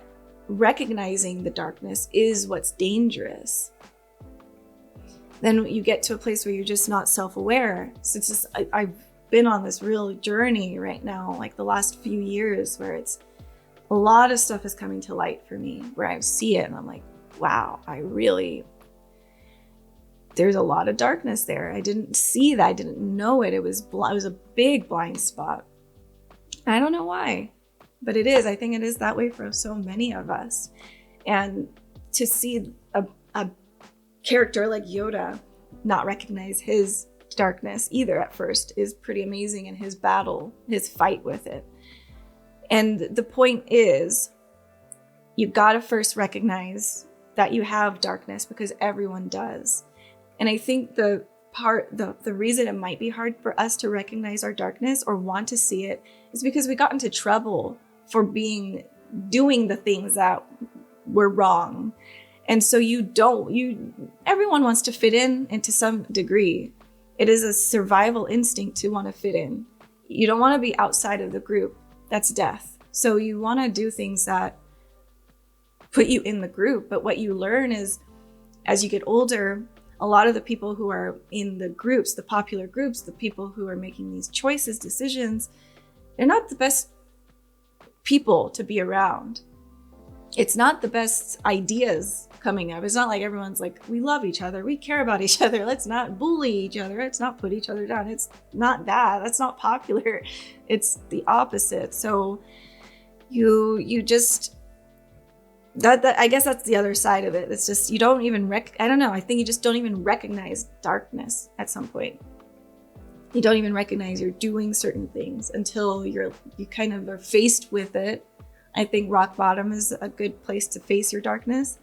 recognizing the darkness is what's dangerous. Then you get to a place where you're just not self-aware. So it's just, I've been on this real journey right now, like the last few years, where it's a lot of stuff is coming to light for me, where I see it and I'm like, wow, there's a lot of darkness there. I didn't see that. I didn't know it. It was a big blind spot. I don't know why, but it is. I think it is that way for so many of us. And to see a character like Yoda not recognize his darkness either at first is pretty amazing, in his battle, his fight with it. And the point is, you gotta first recognize that you have darkness, because everyone does. And I think the reason it might be hard for us to recognize our darkness or want to see it is because we got into trouble for doing the things that were wrong. And so everyone wants to fit in to some degree. It is a survival instinct to want to fit in. You don't want to be outside of the group. That's death. So you want to do things that put you in the group. But what you learn is, as you get older, a lot of the people who are in the groups, the popular groups, the people who are making these choices, decisions, they're not the best people to be around. It's not the best ideas coming up. It's not like everyone's like, we love each other, we care about each other, let's not bully each other, let's not put each other down. It's not that. That's not popular. It's the opposite. So you just, that I guess that's the other side of it. It's just, you don't even I don't know, I think you just don't even recognize darkness at some point. You don't even recognize you're doing certain things until you kind of are faced with it. I think rock bottom is a good place to face your darkness.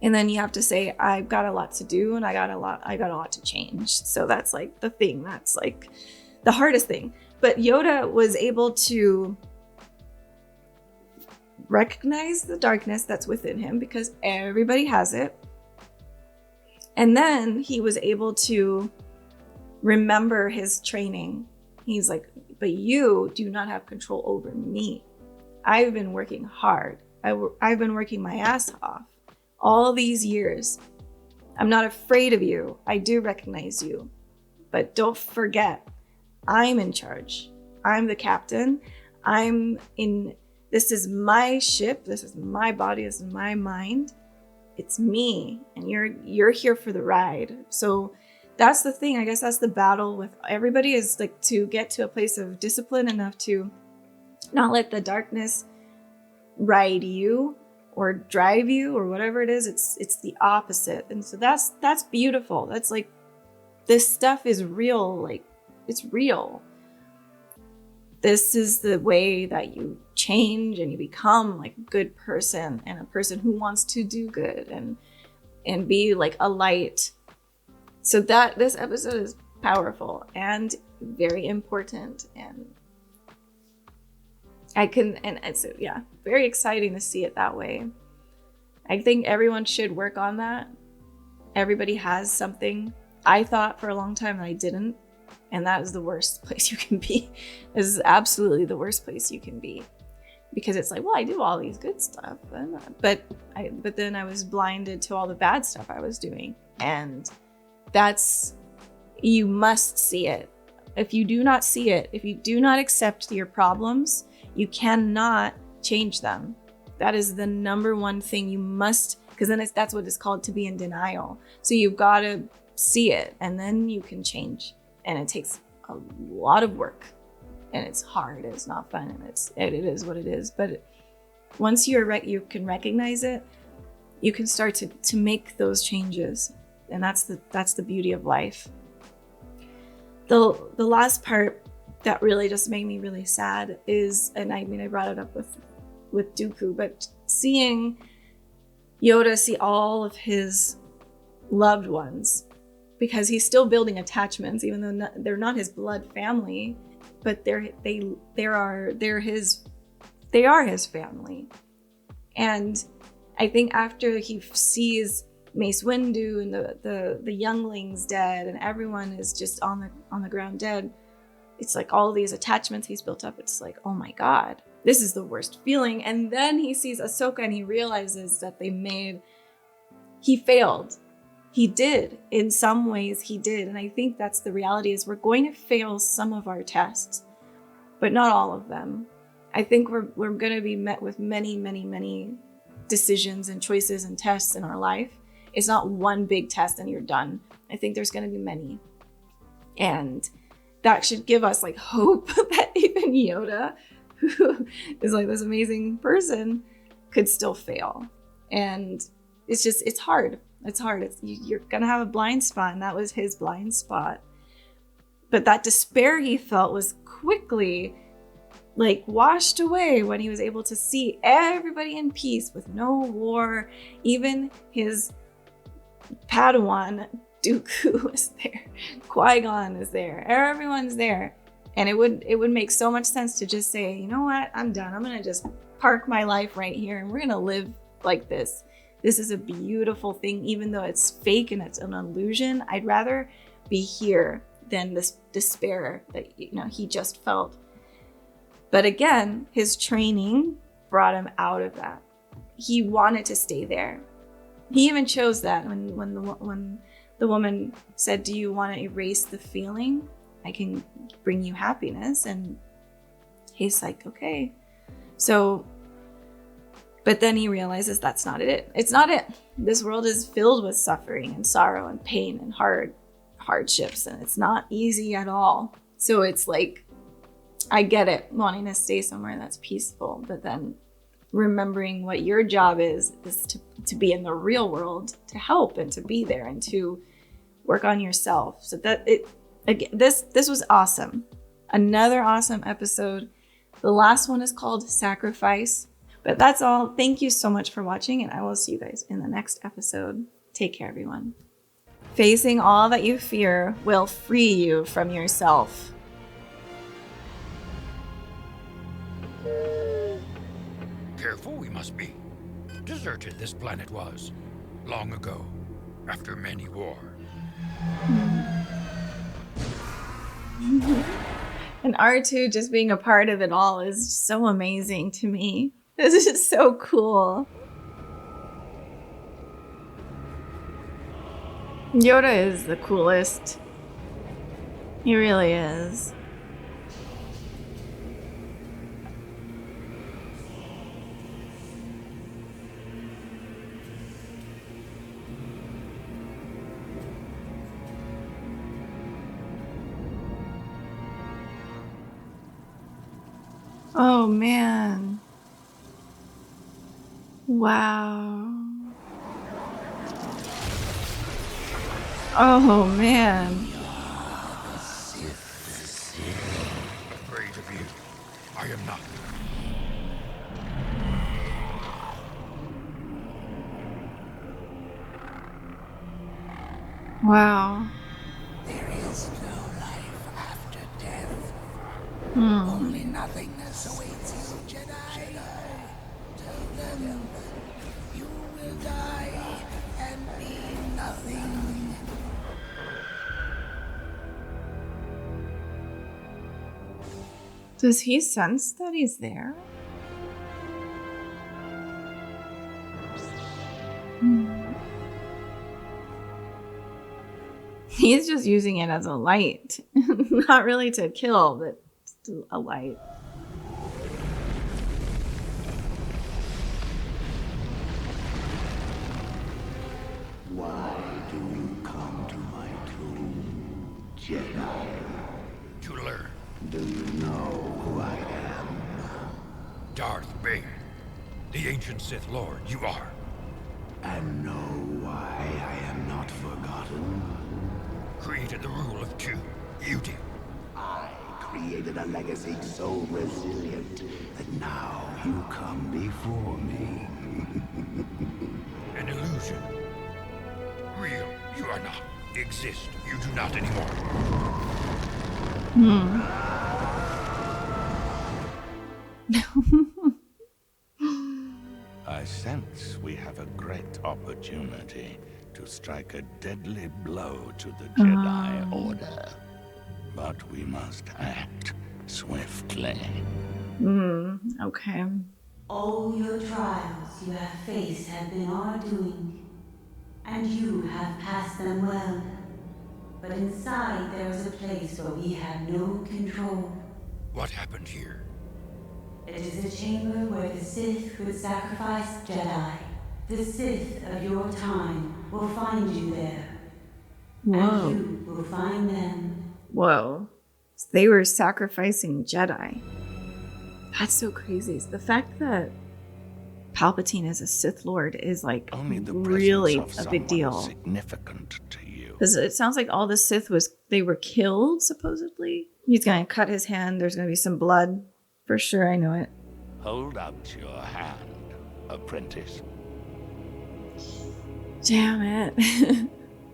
And then you have to say, I've got a lot to do, and I got a lot to change. So that's like the thing, that's like the hardest thing. But Yoda was able to recognize the darkness that's within him, because everybody has it. And then he was able to remember his training. He's like, but you do not have control over me. I've been working hard. I've been working my ass off all these years. I'm not afraid of you. I do recognize you. But don't forget, I'm in charge. I'm the captain. This is my ship. This is my body. This is my mind. It's me. And you're here for the ride. So that's the thing. I guess that's the battle with everybody, is like to get to a place of discipline enough to not let the darkness ride you or drive you or whatever it is. It's the opposite. And so that's beautiful. That's like, this stuff is real. Like, it's real. This is the way that you change and you become like a good person, and a person who wants to do good and be like a light. So that this episode is powerful and very important, and so yeah, very exciting to see it that way. I think everyone should work on that. Everybody has something. I thought for a long time that I didn't, and that is the worst place you can be. This is absolutely the worst place you can be, because it's like, well, I do all these good stuff, but then I was blinded to all the bad stuff I was doing, and you must see it. If you do not see it, if you do not accept your problems, you cannot change them. That is the number one thing you must, because then that's what it's called, to be in denial. So you've got to see it, and then you can change. And it takes a lot of work, and it's hard, it's not fun, and it is what it is. But once you can recognize it, you can start to make those changes. And that's the beauty of life. The last part that really just made me really sad is, and I mean, I brought it up with Dooku, but seeing Yoda see all of his loved ones, because he's still building attachments, even though they're not his blood family, but they are his family. And I think after he sees Mace Windu and the younglings dead, and everyone is just on the ground dead, it's like all these attachments he's built up. It's like, oh my God, this is the worst feeling. And then he sees Ahsoka and he realizes that he failed. He did. In some ways he did. And I think that's the reality, is we're going to fail some of our tests, but not all of them. I think we're going to be met with many, many, many decisions and choices and tests in our life. It's not one big test and you're done. I think there's going to be many. And that should give us like hope that even Yoda, who is like this amazing person, could still fail. And it's hard. It's hard. You're going to have a blind spot, and that was his blind spot. But that despair he felt was quickly like washed away when he was able to see everybody in peace with no war. Even his Padawan Dooku is there, qui-gon is there, everyone's there. And it would make so much sense to just say, you know what, I'm done. I'm gonna just park my life right here and we're gonna live like this. This is a beautiful thing, even though it's fake and it's an illusion. I'd rather be here than this despair that he just felt. But again, his training brought him out of that. He wanted to stay there. He even chose that when the woman said, do you want to erase the feeling? I can bring you happiness. And he's like, okay. So, but then he realizes that's not it. It's not it. This world is filled with suffering and sorrow and pain and hardships, and it's not easy at all. So it's like, I get it, wanting to stay somewhere that's peaceful, but then remembering what your job is to be in the real world, to help and to be there and to work on yourself. So this was awesome. Another awesome episode. The last one is called Sacrifice. But that's all. Thank you so much for watching, and I will see you guys in the next episode. Take care, everyone. Facing all that you fear will free you from yourself. Careful we must be. Deserted this planet was, long ago, after many war. And R2 just being a part of it all is so amazing to me. This is just so cool. Yoda is the coolest. He really is. Oh man. Wow. Oh man. Afraid of you. I am not. Wow. There is no life after death. Hmm. Only nothingness awaits you, Jedi. Tell them you will die and be nothing. Does he sense that he's there? He's just using it as a light. Not really to kill, but still a light. Why do you come to my tomb, Jedi? To learn. Do you know who I am? Darth Vader. The ancient Sith Lord, you are. And know why I am not forgotten? Created the rule of two. You did. I created a legacy so resilient that now you come before me. An illusion. Real, you are not. Exist, you do not anymore. I sense we have a great opportunity to strike a deadly blow to the Jedi Order. But we must act swiftly. Okay. All your trials you have faced have been our doing, and you have passed them well. But inside there is a place where we have no control. What happened here? It is a chamber where the Sith would sacrifice Jedi. The Sith of your time will find you there. Whoa. And you will find them. Whoa. So they were sacrificing Jedi. That's so crazy. The fact that Palpatine is a Sith Lord is like really a big deal. Significant to you. Because it sounds like all the Sith they were killed, supposedly. He's gonna cut his hand. There's gonna be some blood. For sure, I know it. Hold out your hand, apprentice. Damn it.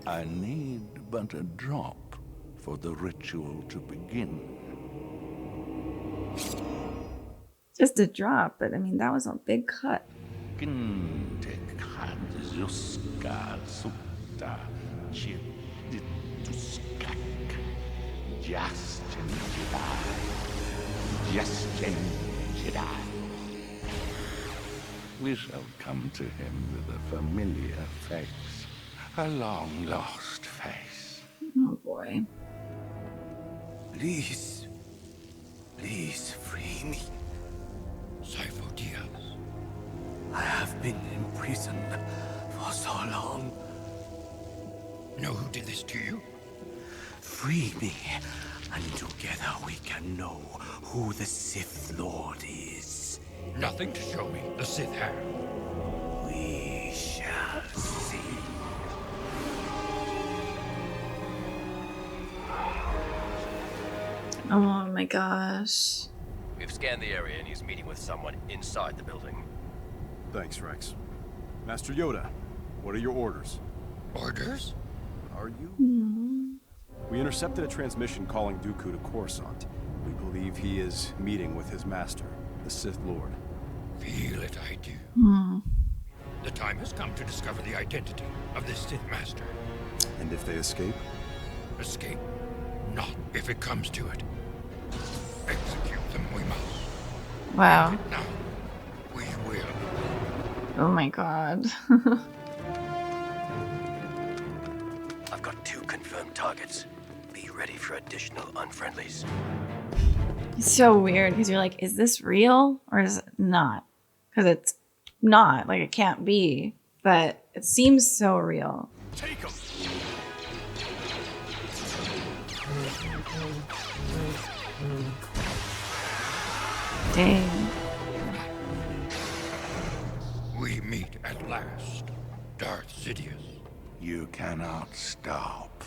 I need but a drop for the ritual to begin. Just a drop, but I mean, that was a big cut. We shall come to him with a familiar face, a long-lost face. Oh boy. Please. Please free me. Sifo-Dyas. I have been imprisoned for so long. Know who did this to you? Free me, and together we can know who the Sith Lord is. Nothing to show me. The Sith have. We shall see. Oh my gosh. We've scanned the area and he's meeting with someone inside the building. Thanks, Rex. Master Yoda, what are your orders? Orders? Are you? We intercepted a transmission calling Dooku to Coruscant. We believe he is meeting with his master, the Sith Lord. Feel it, I do. The time has come to discover the identity of this Sith Master. And if they escape? Escape? Not if it comes to it. Execute them we must. Wow. Now, we will. Oh my god. I've got 2 confirmed targets. Be ready for additional unfriendlies. It's so weird because you're like, is this real or is it not? Because it's not. Like, it can't be. But it seems so real. Take them. Dang. We meet at last, Darth Sidious. You cannot stop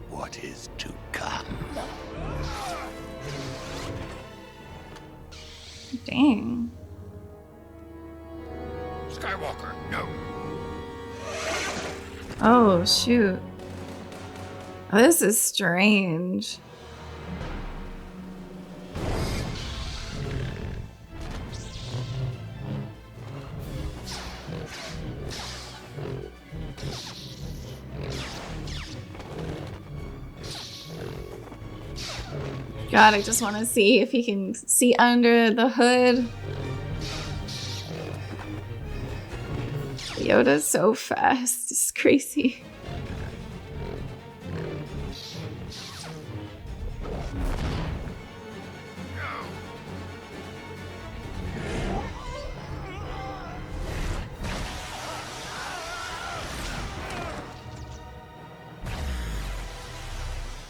what is to come. Dang. Skywalker, no. Oh, shoot. Oh, this is strange. God, I just want to see if he can see under the hood. Yoda's so fast. It's crazy.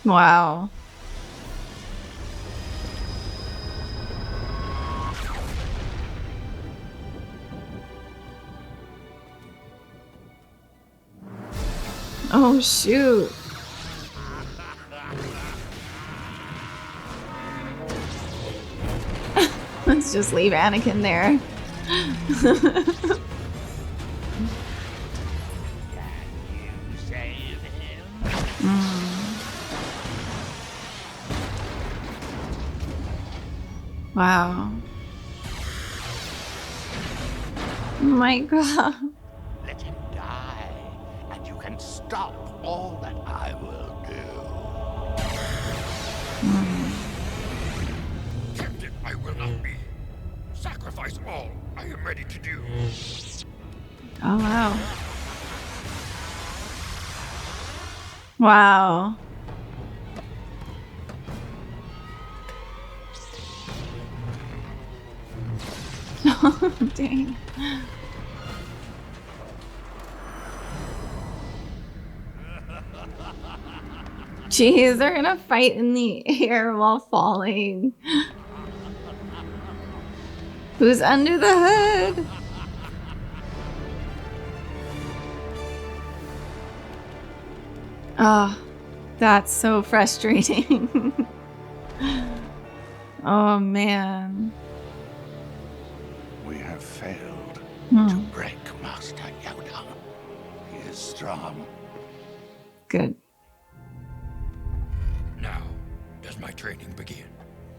Wow. Oh, shoot. Let's just leave Anakin there. Wow. Oh my god. Let him die, and you can stop all that I will do. Tempted I will not be. Sacrifice all I am ready to do. Oh, wow. Wow. Oh, dang. Jeez, they're gonna fight in the air while falling. Who's under the hood? Oh, that's so frustrating. Oh, man. We have failed Hmm. to break Master Yoda. He is strong. Good. Now, does my training begin?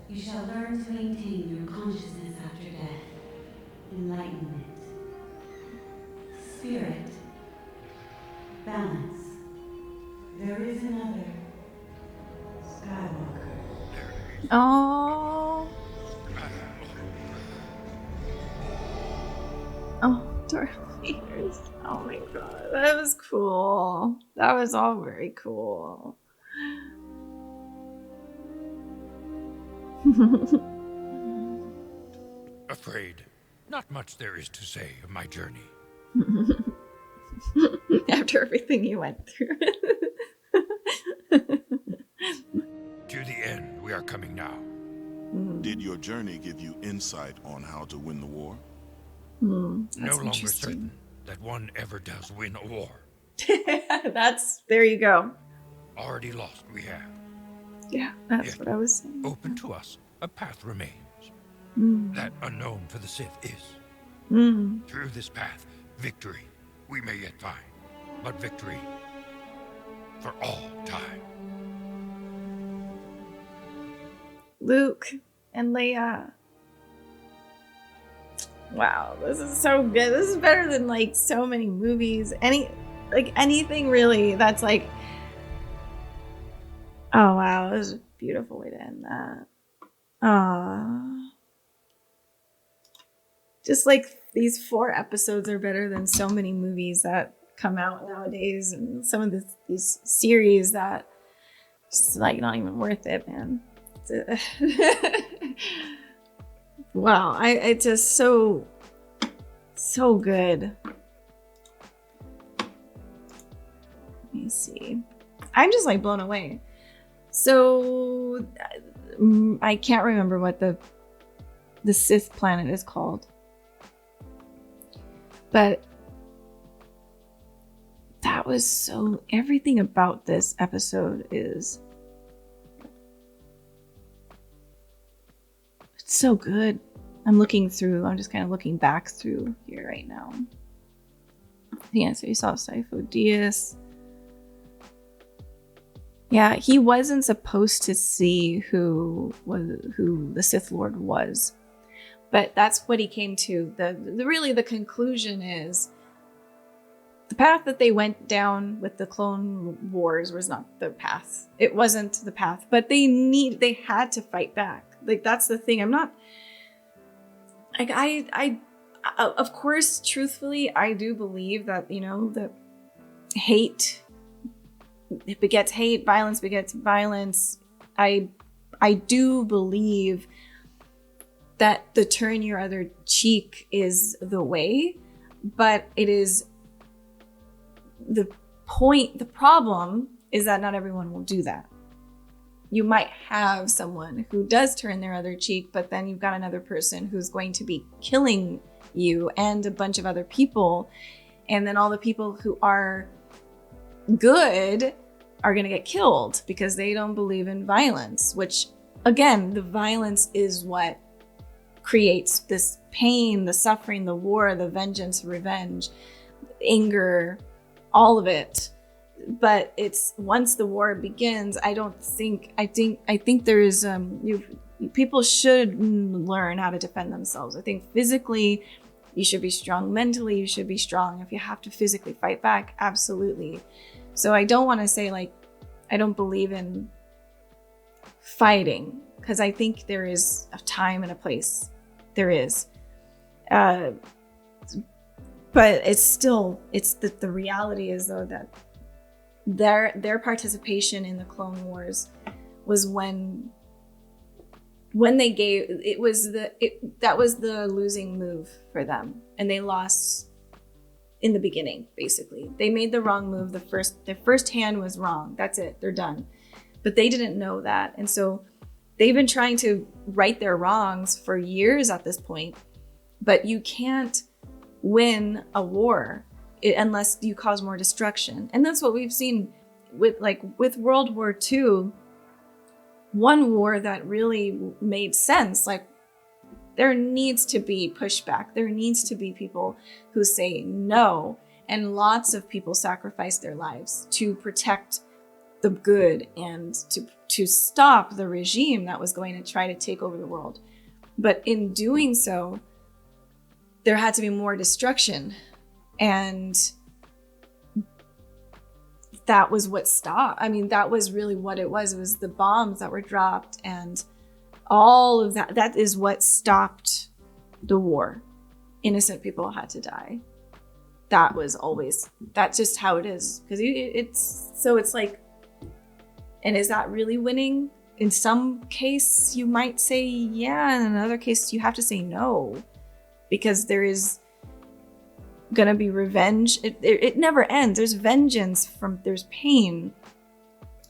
You shall learn to maintain your consciousness after death. Enlightenment. Spirit. Balance. There is another. Skywalker. Oh. Oh, Darth Vader's. Oh my god. That was cool. That was all very cool. Afraid. Not much there is to say of my journey. After everything you went through. To the end, we are coming now. Did your journey give you insight on how to win the war? No longer certain that one ever does win a war. There you go. Already lost we have. Yeah, that's Yet, what I was saying. open to us, a path remains. That unknown for the Sith is. Through this path, victory we may yet find, but victory for all time. Luke and Leia. Wow, this is so good. This is better than like so many movies. Anything really that's like, oh wow, this is a beautiful way to end that. Just like these 4 episodes are better than so many movies that come out nowadays, and some of these series that just like not even worth it, man. Wow, it's just so good. Let me see. I'm just like blown away. So I can't remember what the Sith planet is called, but that was so. Everything about this episode is. So good. I'm just kind of looking back through here right now. Yeah, so you saw SIDIOUS. Yeah, he wasn't supposed to see who the Sith Lord was. But that's what he came to. The conclusion is the path that they went down with the Clone Wars was not the path. It wasn't the path, but they had to fight back. Like, that's the thing. I'm not like I of course, truthfully, I do believe that, that hate begets hate, violence begets violence. I do believe that the turn your other cheek is the way, but it is the problem is that not everyone will do that. You might have someone who does turn their other cheek, but then you've got another person who's going to be killing you and a bunch of other people. And then all the people who are good are going to get killed because they don't believe in violence, which again, the violence is what creates this pain, the suffering, the war, the vengeance, revenge, anger, all of it. But it's once the war begins, I think there is people should learn how to defend themselves. I think physically you should be strong, mentally you should be strong. If you have to physically fight back, absolutely. So I don't want to say like I don't believe in fighting, because I think there is a time and a place. There is. But it's still, the reality is though that their participation in the Clone Wars was when they gave, that was the losing move for them. And they lost in the beginning, basically. They made the wrong move. Their first hand was wrong. That's it, they're done. But they didn't know that. And so they've been trying to right their wrongs for years at this point. But you can't win a war unless you cause more destruction. And that's what we've seen with World War II. One war that really made sense, like there needs to be pushback. There needs to be people who say no. And lots of people sacrifice their lives to protect the good and to stop the regime that was going to try to take over the world. But in doing so, there had to be more destruction. And that was what stopped. I mean, that was really what it was. It was the bombs that were dropped and all of that. That is what stopped the war. Innocent people had to die. That's just how it is. Because it's like, and is that really winning? In some case, you might say yeah. In another case, you have to say no. Because there is gonna be revenge. It never ends. There's vengeance there's pain.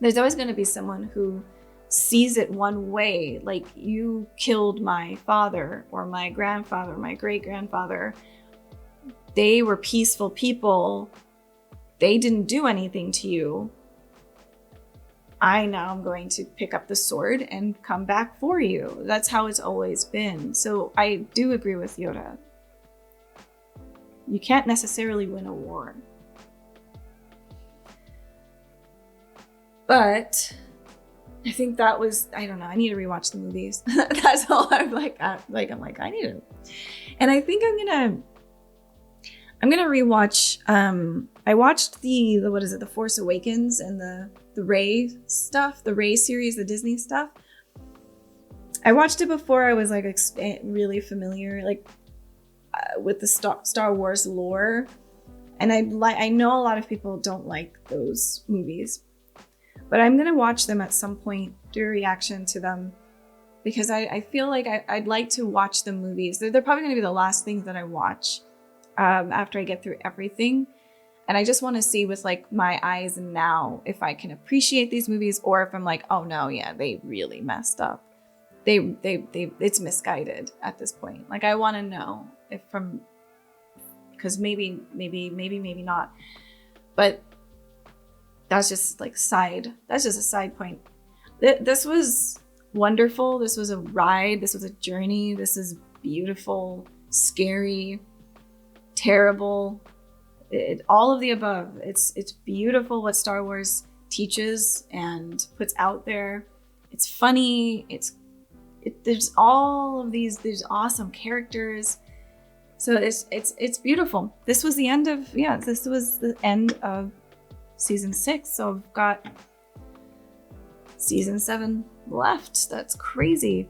There's always gonna be someone who sees it one way, like you killed my father or my grandfather, or my great-grandfather. They were peaceful people. They didn't do anything to you. I now am going to pick up the sword and come back for you. That's how it's always been. So I do agree with Yoda. You can't necessarily win a war. But I think that was, I don't know, I need to rewatch the movies. That's all I'm like, I need to. And I think I'm gonna rewatch, I watched the what is it, The Force Awakens and the Rey stuff, the Rey series, the Disney stuff. I watched it before I was like really familiar with the Star Wars lore, and I know a lot of people don't like those movies, but I'm gonna watch them at some point, do a reaction to them, because I feel like I'd like to watch the movies. They're probably gonna be the last things that I watch after I get through everything. And I just want to see with like my eyes now if I can appreciate these movies, or if I'm like, oh no, yeah, they really messed up. It's misguided at this point. Like I want to know if because maybe not. But that's just a side point. This was wonderful. This was a ride. This was a journey. This is beautiful, scary, terrible. All of the above. It's beautiful what Star Wars teaches and puts out there. It's funny. There's all of these. There's awesome characters. So it's beautiful. This was the end of This was the end of season 6. So I've got season 7 left. That's crazy.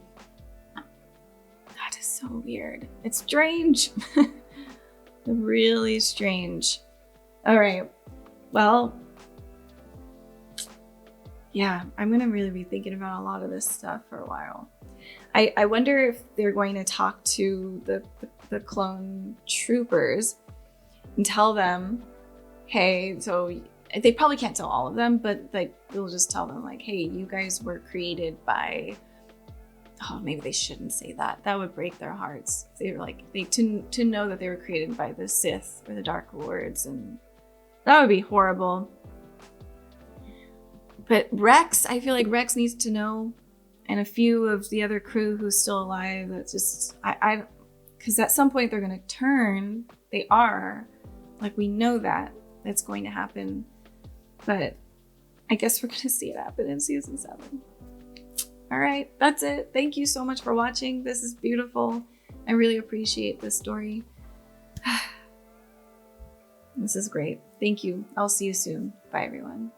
That is so weird. It's strange. Really strange. All right. Well, yeah, I'm going to really be thinking about a lot of this stuff for a while. I wonder if they're going to talk to the clone troopers and tell them, hey, so they probably can't tell all of them, but like they'll just tell them like, hey, you guys were created by, oh, maybe they shouldn't say that. That would break their hearts. They were like, to know that they were created by the Sith or the Dark Lords, and that would be horrible. But Rex, I feel like Rex needs to know, and a few of the other crew who's still alive. That's just, because at some point they're going to turn. They are. Like, we know that. That's going to happen. But I guess we're going to see it happen in season 7. All right, that's it. Thank you so much for watching. This is beautiful. I really appreciate this story. This is great. Thank you. I'll see you soon. Bye, everyone.